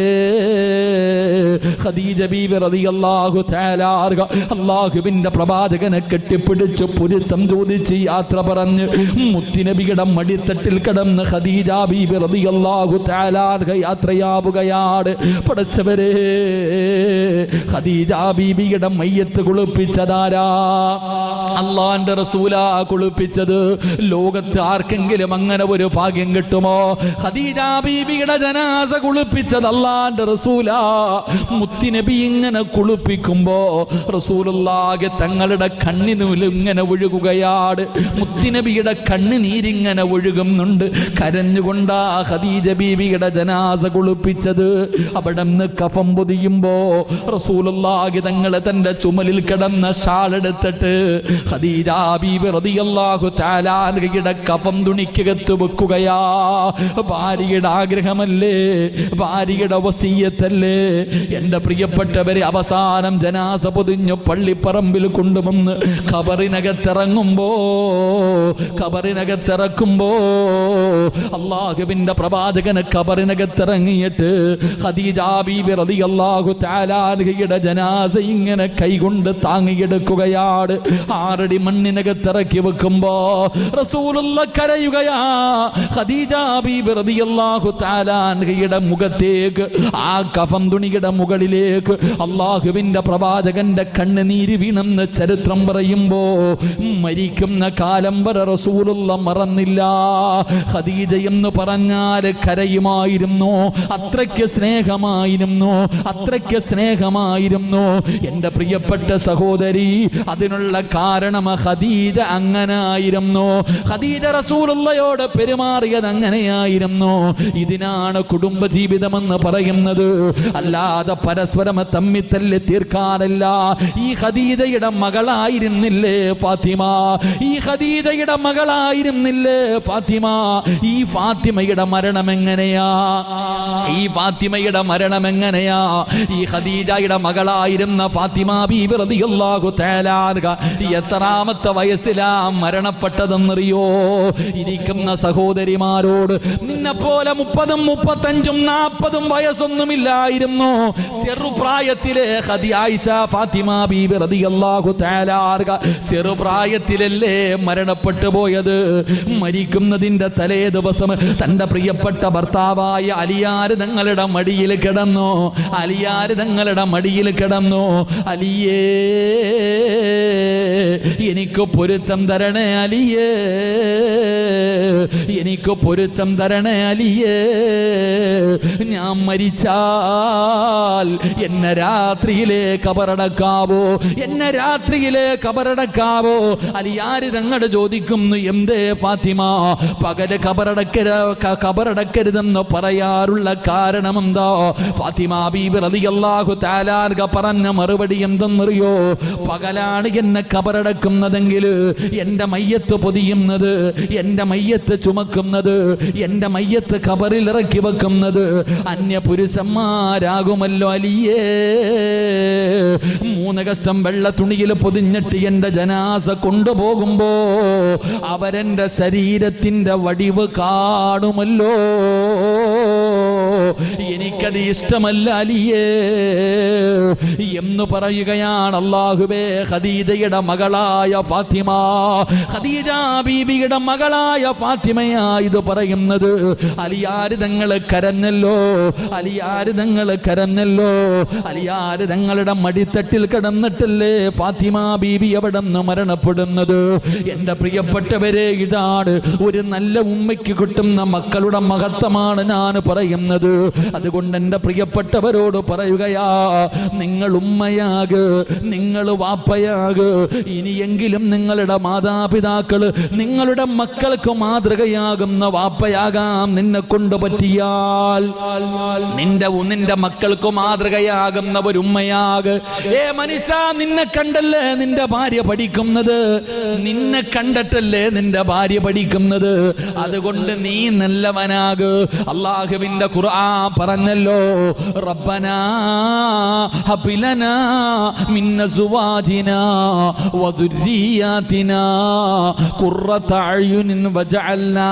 ഖദീജ ബീബി റളിയല്ലാഹു തആല അൻഹ അല്ലാഹുവിൻ്റെ പ്രവാചകനെ കെട്ടിപ്പിടിച്ച് പൊരുത്തം ചോദിച്ച് യാത്ര പറഞ്ഞ് മുത്തുനബിയുടെ മടിത്തട്ടിൽ കിടന്ന് ഖദീജ ബീബി റളിയല്ലാഹു തആല അൻഹ യാത്രയാവുകയാണ്. പടച്ചവരെ, ഖദീജ ബീബിയുടെ മയ്യത്ത് കുളിപ്പിച്ചതാരാ? അല്ലാഹുവിന്റെ റസൂലാ കുളിപ്പിച്ചത്. ലോകത്ത് ആർക്കെങ്കിലും അങ്ങനെ ഒരു ഭാഗ്യം കിട്ടുമോ? ഖദീജ ബീബിയുടെ ജനാസ കുളിപ്പിച്ചത് അല്ലാഹുവിന്റെ റസൂലാ. മുത്തുനബി ഇങ്ങനെ കുളിപ്പിക്കുമ്പോ റസൂലുള്ളാഹി തങ്ങളുടെ കണ്ണിനൂല് ഇങ്ങനെ ഒഴുകുകയാണ്. മുത്തുനബിയുടെ കണ്ണുനീരിങ്ങനെ ഒഴുകുന്നുണ്ട്. കരഞ്ഞുകൊണ്ടാ ഖദീജ ബീബിയുടെ ജനാസ കുളിപ്പിച്ചത്. അവിടെ നിന്ന് കഫം പൊതിയുമ്പോ റസൂലുള്ളാഹി തങ്ങൾ തന്റെ ചുമലിൽ കിടന്ന ഷാൾ എടുത്തിട്ട് ഖദീജ ബീബി റളിയല്ലാഹു തആല അൻഹയുടെ കഫം തുണിക്കകത്ത് വെക്കുകയാ. ഭാര്യയുടെ ആഗ്രഹമല്ലേ, ഭാര്യയുടെ വസിയത്തല്ലേ? എൻ്റെ പ്രിയപ്പെട്ടവരെ, അവസാനം ജനാസ പൊതിഞ്ഞു പള്ളിപ്പറമ്പിൽ കൊണ്ടുവന്ന് ഖബറിനകത്തിറക്കുമ്പോ അല്ലാഹുവിൻ്റെ പ്രവാചകന് ഖബറിനകത്തിറങ്ങിയിട്ട് ഖദീജ ബീബി റളിയല്ലാഹു തആല അൻഹയുടെ ജനാസ ഇങ്ങനെ കൈകൊണ്ട് താങ്ങിയെടുക്കുകയാണ്. 6 അടി മണ്ണിനകത്തിറക്കി വെക്കുമ്പോ റസൂലുള്ളാഹി കരയുകയാ. ഖദീജ ബീബി റളിയല്ലാഹു തആല അൻഹയുടെ മുഖത്തേക്ക്, ആ കഫം തുണിയുടെ മുകളിലേക്ക് അല്ലാഹുവിൻ്റെ പ്രവാചകന്റെ കണ്ണുനീര് വീണെന്ന് ചരിത്രം പറയുമ്പോ മരിക്കുന്ന കാലം വരെ റസൂലുള്ളാഹി മറന്നില്ല. ഖദീജ എന്ന് പറഞ്ഞാൽ കരയുമായിരുന്നു. അത്രയ്ക്ക് സ്നേഹമായിരുന്നു. എൻ്റെ പ്രിയപ്പെട്ട സഹോദരി, അതിനുള്ള കാരണം ഖദീജ അങ്ങനായിരുന്നു. ഖദീജ റസൂലുള്ളാഹിയോട് പെരുമാറിയത് അങ്ങനെയായിരുന്നു. ഇതിനാണ് കുടുംബജീവിതമെന്ന് പറയുന്നത്. അല്ലാതെ പരസ്പരം തമ്മിൽ തല്ലി തീർക്കാനല്ല. ഈ ഖദീജ ഖദീജയുടെ മകളായിരുന്നില്ലേ ഫാത്തിമ? ഈ ഖദീജയുടെ മകളായിരുന്നില്ലേ ഫാത്തിമ? ഈ ഫാത്തിമയുടെ മരണം എങ്ങനെയാ? ഈ ഫാത്തിമയുടെ മരണം എങ്ങനെയാ? ഈ ഖദീജയുടെ മകളായിരുന്ന ഫാത്തിമ ബീബി റളിയല്ലാഹു തആല അൻഹ എത്രാമത്തെ വയസ്സിലാ മരണപ്പെട്ടതെന്നറിയോ? ഇരിക്കുന്ന സഹോദരിമാരോട്, നിന്നെ പോലെ 30, 35, 40 വയസ്സൊന്നുമില്ലായിരുന്നു. ചെറുപ്രായത്തിലെ ആയിഷ ഫാത്തിമ ബീബി റളിയല്ലാഹു തആല അൻഹ ചെറുപ്രായത്തിലല്ലേ മരണപ്പെട്ടു പോയത്? മരിക്കുന്നതിന്റെ തലേ ദിവസം തന്റെ പ്രിയപ്പെട്ട ഭർത്താവായ അലിയാർ തങ്ങളുടെ മടിയിൽ കിടന്നു. അലിയാർ തങ്ങളുടെ മടിയിൽ കിടന്നു. അലിയേ, എനിക്ക് പൊരുത്തം തരണേ അലിയേ, എനിക്ക് പൊരുത്തം തരണേ അലിയേ. ഞാൻ മരിച്ചാൽ എന്നെ രാത്രിയിലെ കബറടക്കാവോ? എന്നെ രാത്രിയിലെ കബറടക്കാവോ? അലിയാർ തങ്ങൾ ചോദിക്കുന്നു, എന്തേ ഫാത്തിമ പകല് കബറടക്കരുതെന്ന് പറയാറുള്ള കാരണം എന്താ? ഫാത്തിമ ബീബി റളിയല്ലാഹു തആല അൻഹ പറഞ്ഞ മറുപടി എന്തെന്നറിയോ? പകലാണ് എന്നെ കബറടക്കുന്നതെങ്കിൽ എൻ്റെ മയ്യത്ത് പൊതിയുന്നത്, എൻ്റെ മയ്യത്ത് ചുമക്കുന്നത്, എൻ്റെ മയ്യത്ത് ഖബറിൽ ഇറക്കി വെക്കുന്നത് അന്യ പുരുഷന്മാരാകുമല്ലോ അലിയേ. 3 കഷ്ടം വെള്ള തുണിയിൽ പൊതിഞ്ഞിട്ട് എൻ്റെ ജനാസ കൊണ്ടുപോകുമ്പോ അവരെൻ്റെ ശരീരത്തിൻ്റെ വടിവ് കാണുമല്ലോ. എനിക്കത് ഇഷ്ടമല്ല അലിയേ എന്ന് പറയുകയാണ്. അല്ലാഹുവേ, ഖദീജയുടെ മകളായ ഫാത്തിമ, ഖദീജ ബീബിയുടെ മകളായ ഫാത്തിമയാ ഇത് പറയുന്നത്. അലിയാർ തങ്ങൾ കരഞ്ഞല്ലോ, അലിയാർ തങ്ങൾ കരഞ്ഞല്ലോ. അലിയാർ തങ്ങളുടെ മടിത്തട്ടിൽ കിടന്നിട്ടല്ലേ ഫാത്തിമ ബീബി അവിടെ നിന്ന് മരണപ്പെടുന്നത്. എൻ്റെ പ്രിയപ്പെട്ടവരെ, ഇതാണ് ഒരു നല്ല ഉമ്മയ്ക്ക് കിട്ടുന്ന മക്കളുടെ മഹത്വമാണ് ഞാൻ പറയുന്നത്. അതുകൊണ്ട് എൻ്റെ പ്രിയപ്പെട്ടവരോട് പറയുകയാ, നിങ്ങൾ ഉമ്മയാക്, നിങ്ങൾ വാപ്പയാക്. ഇനിയെങ്കിലും നിങ്ങളുടെ മാതാപിതാക്കൾ നിങ്ങളുടെ മക്കൾക്ക് മാതൃകയാകുന്ന വാപ്പയാകാം നിന്നെ കൊണ്ട് പറ്റിയാൽ. നിന്റെ മക്കൾക്ക് മാതൃകയാകുന്ന ഒരു ഉമ്മയാക്. മനുഷ്യ, നിന്നെ കണ്ടല്ലേ നിന്റെ ഭാര്യ പഠിക്കുന്നത്, നിന്നെ കണ്ടിട്ടല്ലേ നിന്റെ ഭാര്യ പഠിക്കുന്നത്. അതുകൊണ്ട് നീ നല്ലവനാക്. അല്ലാഹുവിന്റെ ഖുർആൻ പറഞ്ഞല്ലോ, റബ്ബനാ ഹബ് ലനാ മിൻ അസ്വാജിനാ വദുർരിയാതിനാ ഖുർറത അയുനിൻ വജഅൽനാ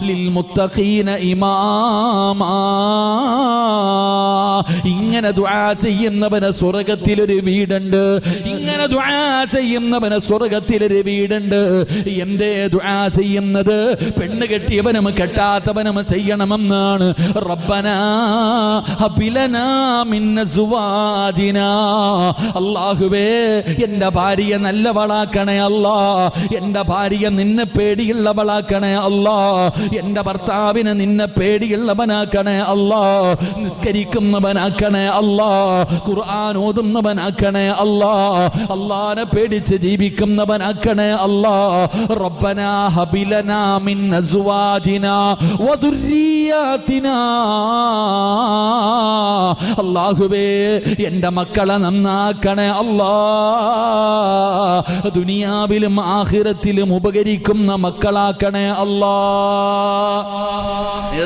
ലിൽമുത്തഖീന ഇമാമാ. ഇങ്ങനെ ദുആ ചെയ്യുന്നവന് സ്വർഗ്ഗത്തിലൊരു വീടുണ്ട്. ഇങ്ങനെ ദുആ ചെയ്യുന്നവന് സ്വർഗ്ഗത്തിലൊരു വീടുണ്ട്. എന്തേ ദുആ ചെയ്യുന്നത്? പെണ്ണ് കെട്ടിയവനും കെട്ടാത്തവനും ചെയ്യണമെന്നാണ്. റബ്ബനാ ഹബ് ലനാ മിൻ അസ്വാജിനാ. അല്ലാഹുവേ, എൻ്റെ ഭാര്യ നല്ലവളാക്കണേ അല്ലാ. എൻ്റെ ഭാര്യ നിന്നെ പേടിയുള്ളവളാക്കണേ അല്ലാ. എൻ്റെ ഭർത്താവിനെ നിന്നെ പേടിയുള്ളവനാക്കണേ അല്ലാ. നിസ്കരിക്കുന്നവനാക്കണേ അല്ലാ. ഖുർആൻ ഓതുന്നവനാക്കണേ അല്ലാ. അല്ലാഹനെ പേടിച്ച് ജീവിക്കുന്നവനാക്കണേ അല്ലാ. റബ്ബനാ ഹബ് ലനാ മിൻ അസ്വാജിനാ വദുർരിയാതിനാ. അല്ലാഹുവേ, എൻ്റെ മക്കളെ നന്നാക്കണേ അല്ലാ. ദുനിയാവിലും ആഖിറത്തിലും ഉപകരിക്കുന്ന മക്കളാക്കണേ അല്ലാ.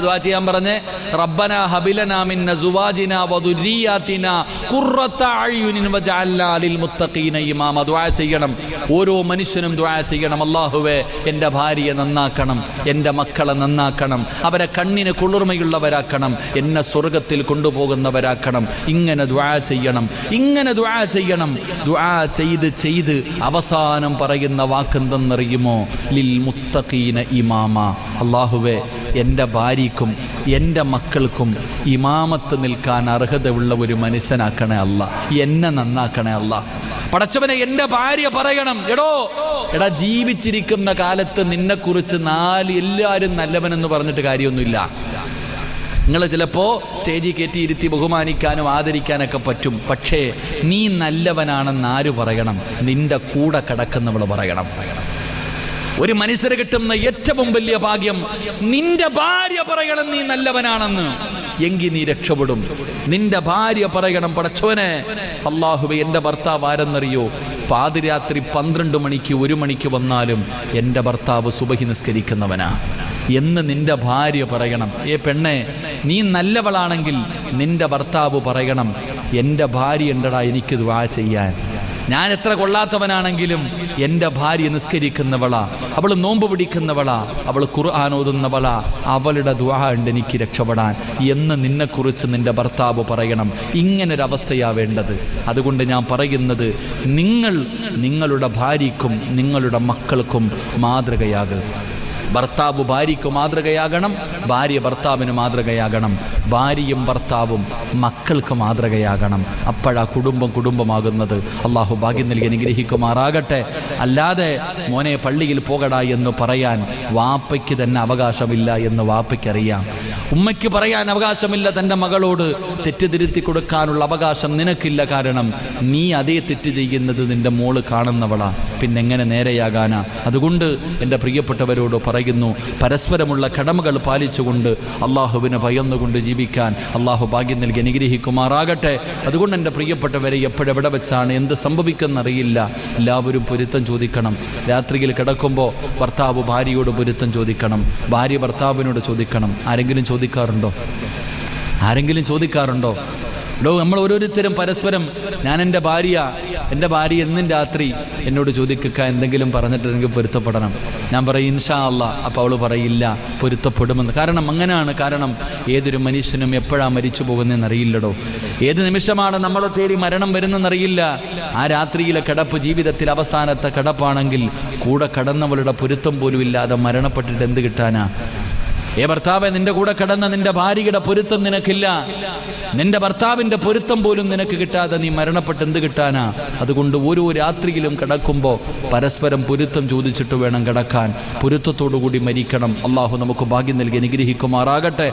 ദുആ ചെയ്യാൻ പറഞ്ഞേ, റബ്ബനാ ഹബ് ലനാ മിൻ അസ്വാജിനാ വദുർരിയാതിനാ ഖുർറത അയുനിൻ വജഅൽനാ ലിൽമുത്തഖീന ഇമാമ. ദുആ ചെയ്യണം, ഓരോ മനുഷ്യനും ദുആ ചെയ്യണം. അല്ലാഹുവേ, എൻ്റെ ഭാര്യയെ നന്നാക്കണം, എൻ്റെ മക്കളെ നന്നാക്കണം, അവരെ കണ്ണിന് കുളിർമയുള്ളവരാക്കണം, എന്നെ സ്വർഗ്ഗത്തിൽ കൊണ്ടുപോകുന്നവരാക്കണം. ഇങ്ങനെ ദുആ ചെയ്യണം, ഇങ്ങനെ ദുആ ചെയ്യണം. ദുആ ചെയ്ത് അവസാനം പറയുന്ന വാക്കെന്തെന്നറിയുമോ? ലിൽ മുത്തഖീന ഇമാമ. അല്ലാഹുവേ, എൻ്റെ ഭാര്യയ്ക്കും എൻ്റെ മക്കൾക്കും ഇമാമത്ത് നിൽക്കാൻ അർഹതയുള്ള ഒരു മനുഷ്യനാക്കണേ അല്ലാ. എന്നെ നന്നാക്കണേ അല്ലാ. പടച്ചവനെ, എൻ്റെ ഭാര്യ പറയണം, എടാ ജീവിച്ചിരിക്കുന്ന കാലത്ത് നിന്നെക്കുറിച്ച് എല്ലാവരും നല്ലവനെന്ന് പറഞ്ഞിട്ട് കാര്യമൊന്നുമില്ല. നിങ്ങൾ ചിലപ്പോൾ സ്റ്റേജിൽ കയറ്റി ഇരുത്തി ബഹുമാനിക്കാനും ആദരിക്കാനൊക്കെ പറ്റും. പക്ഷേ നീ നല്ലവനാണെന്ന് ആര് പറയണം? നിന്റെ കൂടെ കിടക്കുന്നവൾ പറയണം. ഒരു മനുഷ്യരെ കിട്ടുന്ന ഏറ്റവും വലിയ ഭാഗ്യം നിന്റെ ഭാര്യ പറയണം നീ നല്ലവനാണെന്ന്, എങ്കിൽ നീ രക്ഷപ്പെടും. നിന്റെ ഭാര്യ പറയണം, പടച്ചോനെ അല്ലാഹുവേ എൻ്റെ ഭർത്താവ് ആരെന്നറിയോ, പാതിരാത്രി 12 മണിക്ക് 1 മണിക്ക് വന്നാലും എൻ്റെ ഭർത്താവ് സുബഹി നിസ്കരിക്കുന്നവനാ എന്ന് നിന്റെ ഭാര്യ പറയണം. പെണ്ണെ, നീ നല്ലവളാണെങ്കിൽ നിന്റെ ഭർത്താവ് പറയണം, എൻ്റെ ഭാര്യ ഉണ്ടടാ എനിക്ക് ദുആ ചെയ്യാൻ. ഞാൻ എത്ര കൊള്ളാത്തവനാണെങ്കിലും എൻ്റെ ഭാര്യ നിസ്കരിക്കുന്നവളാ, അവൾ നോമ്പ് പിടിക്കുന്നവളാ, അവൾ ഖുർആൻ ഓതുന്നവളാ, അവളുടെ ദുആ ഉണ്ട് എനിക്ക് രക്ഷപ്പെടാൻ എന്ന് നിന്നെക്കുറിച്ച് നിന്റെ ഭർത്താവ് പറയണം. ഇങ്ങനൊരവസ്ഥയാ വേണ്ടത്. അതുകൊണ്ട് ഞാൻ പറയുന്നത്, നിങ്ങൾ നിങ്ങളുടെ ഭാര്യയ്ക്കും നിങ്ങളുടെ മക്കൾക്കും മാതൃകയാകുക. ഭർത്താവ് ഭാര്യയ്ക്ക് മാതൃകയാകണം, ഭാര്യ ഭർത്താവിന് മാതൃകയാകണം, ഭാര്യയും ഭർത്താവും മക്കൾക്ക് മാതൃകയാകണം. അപ്പോഴാ കുടുംബമാകുന്നത്. അള്ളാഹു ഭാഗ്യം നൽകി അനുഗ്രഹിക്കുമാറാകട്ടെ. അല്ലാതെ മോനെ പള്ളിയിൽ പോകടാ എന്ന് പറയാൻ വാപ്പയ്ക്ക് തന്നെ അവകാശമില്ല എന്ന് വാപ്പയ്ക്കറിയാം. ഉമ്മയ്ക്ക് പറയാൻ അവകാശമില്ല, തൻ്റെ മകളോട് തെറ്റ് തിരുത്തി കൊടുക്കാനുള്ള അവകാശം നിനക്കില്ല. കാരണം നീ അതേ തെറ്റ് ചെയ്യുന്നത് നിൻ്റെ മോള് കാണുന്നവളാ, പിന്നെങ്ങനെ നേരെയാകാനാ? അതുകൊണ്ട് എൻ്റെ പ്രിയപ്പെട്ടവരോട് പറയുന്നു, പരസ്പരമുള്ള കടമകൾ പാലിച്ചുകൊണ്ട് അള്ളാഹുവിനെ ഭയന്നുകൊണ്ട് ജീവിക്കാൻ അള്ളാഹു ഭാഗ്യം നൽകി അനുഗ്രഹിക്കുമാറാകട്ടെ. അതുകൊണ്ട് എൻ്റെ പ്രിയപ്പെട്ടവരെ, എപ്പോഴെവിടെ വെച്ചാണ് എന്ത് സംഭവിക്കുന്നറിയില്ല. എല്ലാവരും പൊരുത്തം ചോദിക്കണം. രാത്രിയിൽ കിടക്കുമ്പോൾ ഭർത്താവ് ഭാര്യയോട് പൊരുത്തം ചോദിക്കണം, ഭാര്യ ഭർത്താവിനോട് ചോദിക്കണം. ആരെങ്കിലും ചോദിക്കാറുണ്ടോ? നമ്മൾ ഓരോരുത്തരും പരസ്പരം, ഞാൻ എൻ്റെ ഭാര്യ എന്നും രാത്രി എന്നോട് ചോദിക്കുക എന്തെങ്കിലും പറഞ്ഞിട്ടുണ്ടെങ്കിൽ പൊരുത്തപ്പെടണം. ഞാൻ പറയും ഇൻഷാ അല്ലാഹ്. അപ്പോൾ അവൾ പറയില്ല, പൊരുത്തപ്പെടുമെന്ന്. കാരണം അങ്ങനെയാണ്. കാരണം ഏതൊരു മനുഷ്യനും എപ്പോഴാണ് മരിച്ചു പോകുന്നതെന്നറിയില്ലടോ. ഏത് നിമിഷമാണ് നമ്മളെ തേടി മരണം വരുന്നതെന്നറിയില്ല. ആ രാത്രിയിലെ കിടപ്പ് ജീവിതത്തിൽ അവസാനത്തെ കിടപ്പാണെങ്കിൽ കൂടെ കടന്നവളുടെ പൊരുത്തം പോലും ഇല്ലാതെ മരണപ്പെട്ടിട്ട് എന്ത് കിട്ടാനാ? ഭർത്താവെ, നിന്റെ കൂടെ കിടന്ന നിന്റെ ഭാര്യയുടെ പൊരുത്തം നിനക്കില്ല, നിന്റെ ഭർത്താവിൻ്റെ പൊരുത്തം പോലും നിനക്ക് കിട്ടാതെ നീ മരണപ്പെട്ട് എന്ത് കിട്ടാനാ? അതുകൊണ്ട് ഓരോ രാത്രിയിലും കിടക്കുമ്പോൾ പരസ്പരം പൊരുത്തം ചോദിച്ചിട്ട് വേണം കിടക്കാൻ. പൊരുത്തത്തോടു കൂടി മരിക്കണം. അള്ളാഹു നമുക്ക് ഭാഗ്യം നൽകി അനുഗ്രഹിക്കുമാറാകട്ടെ.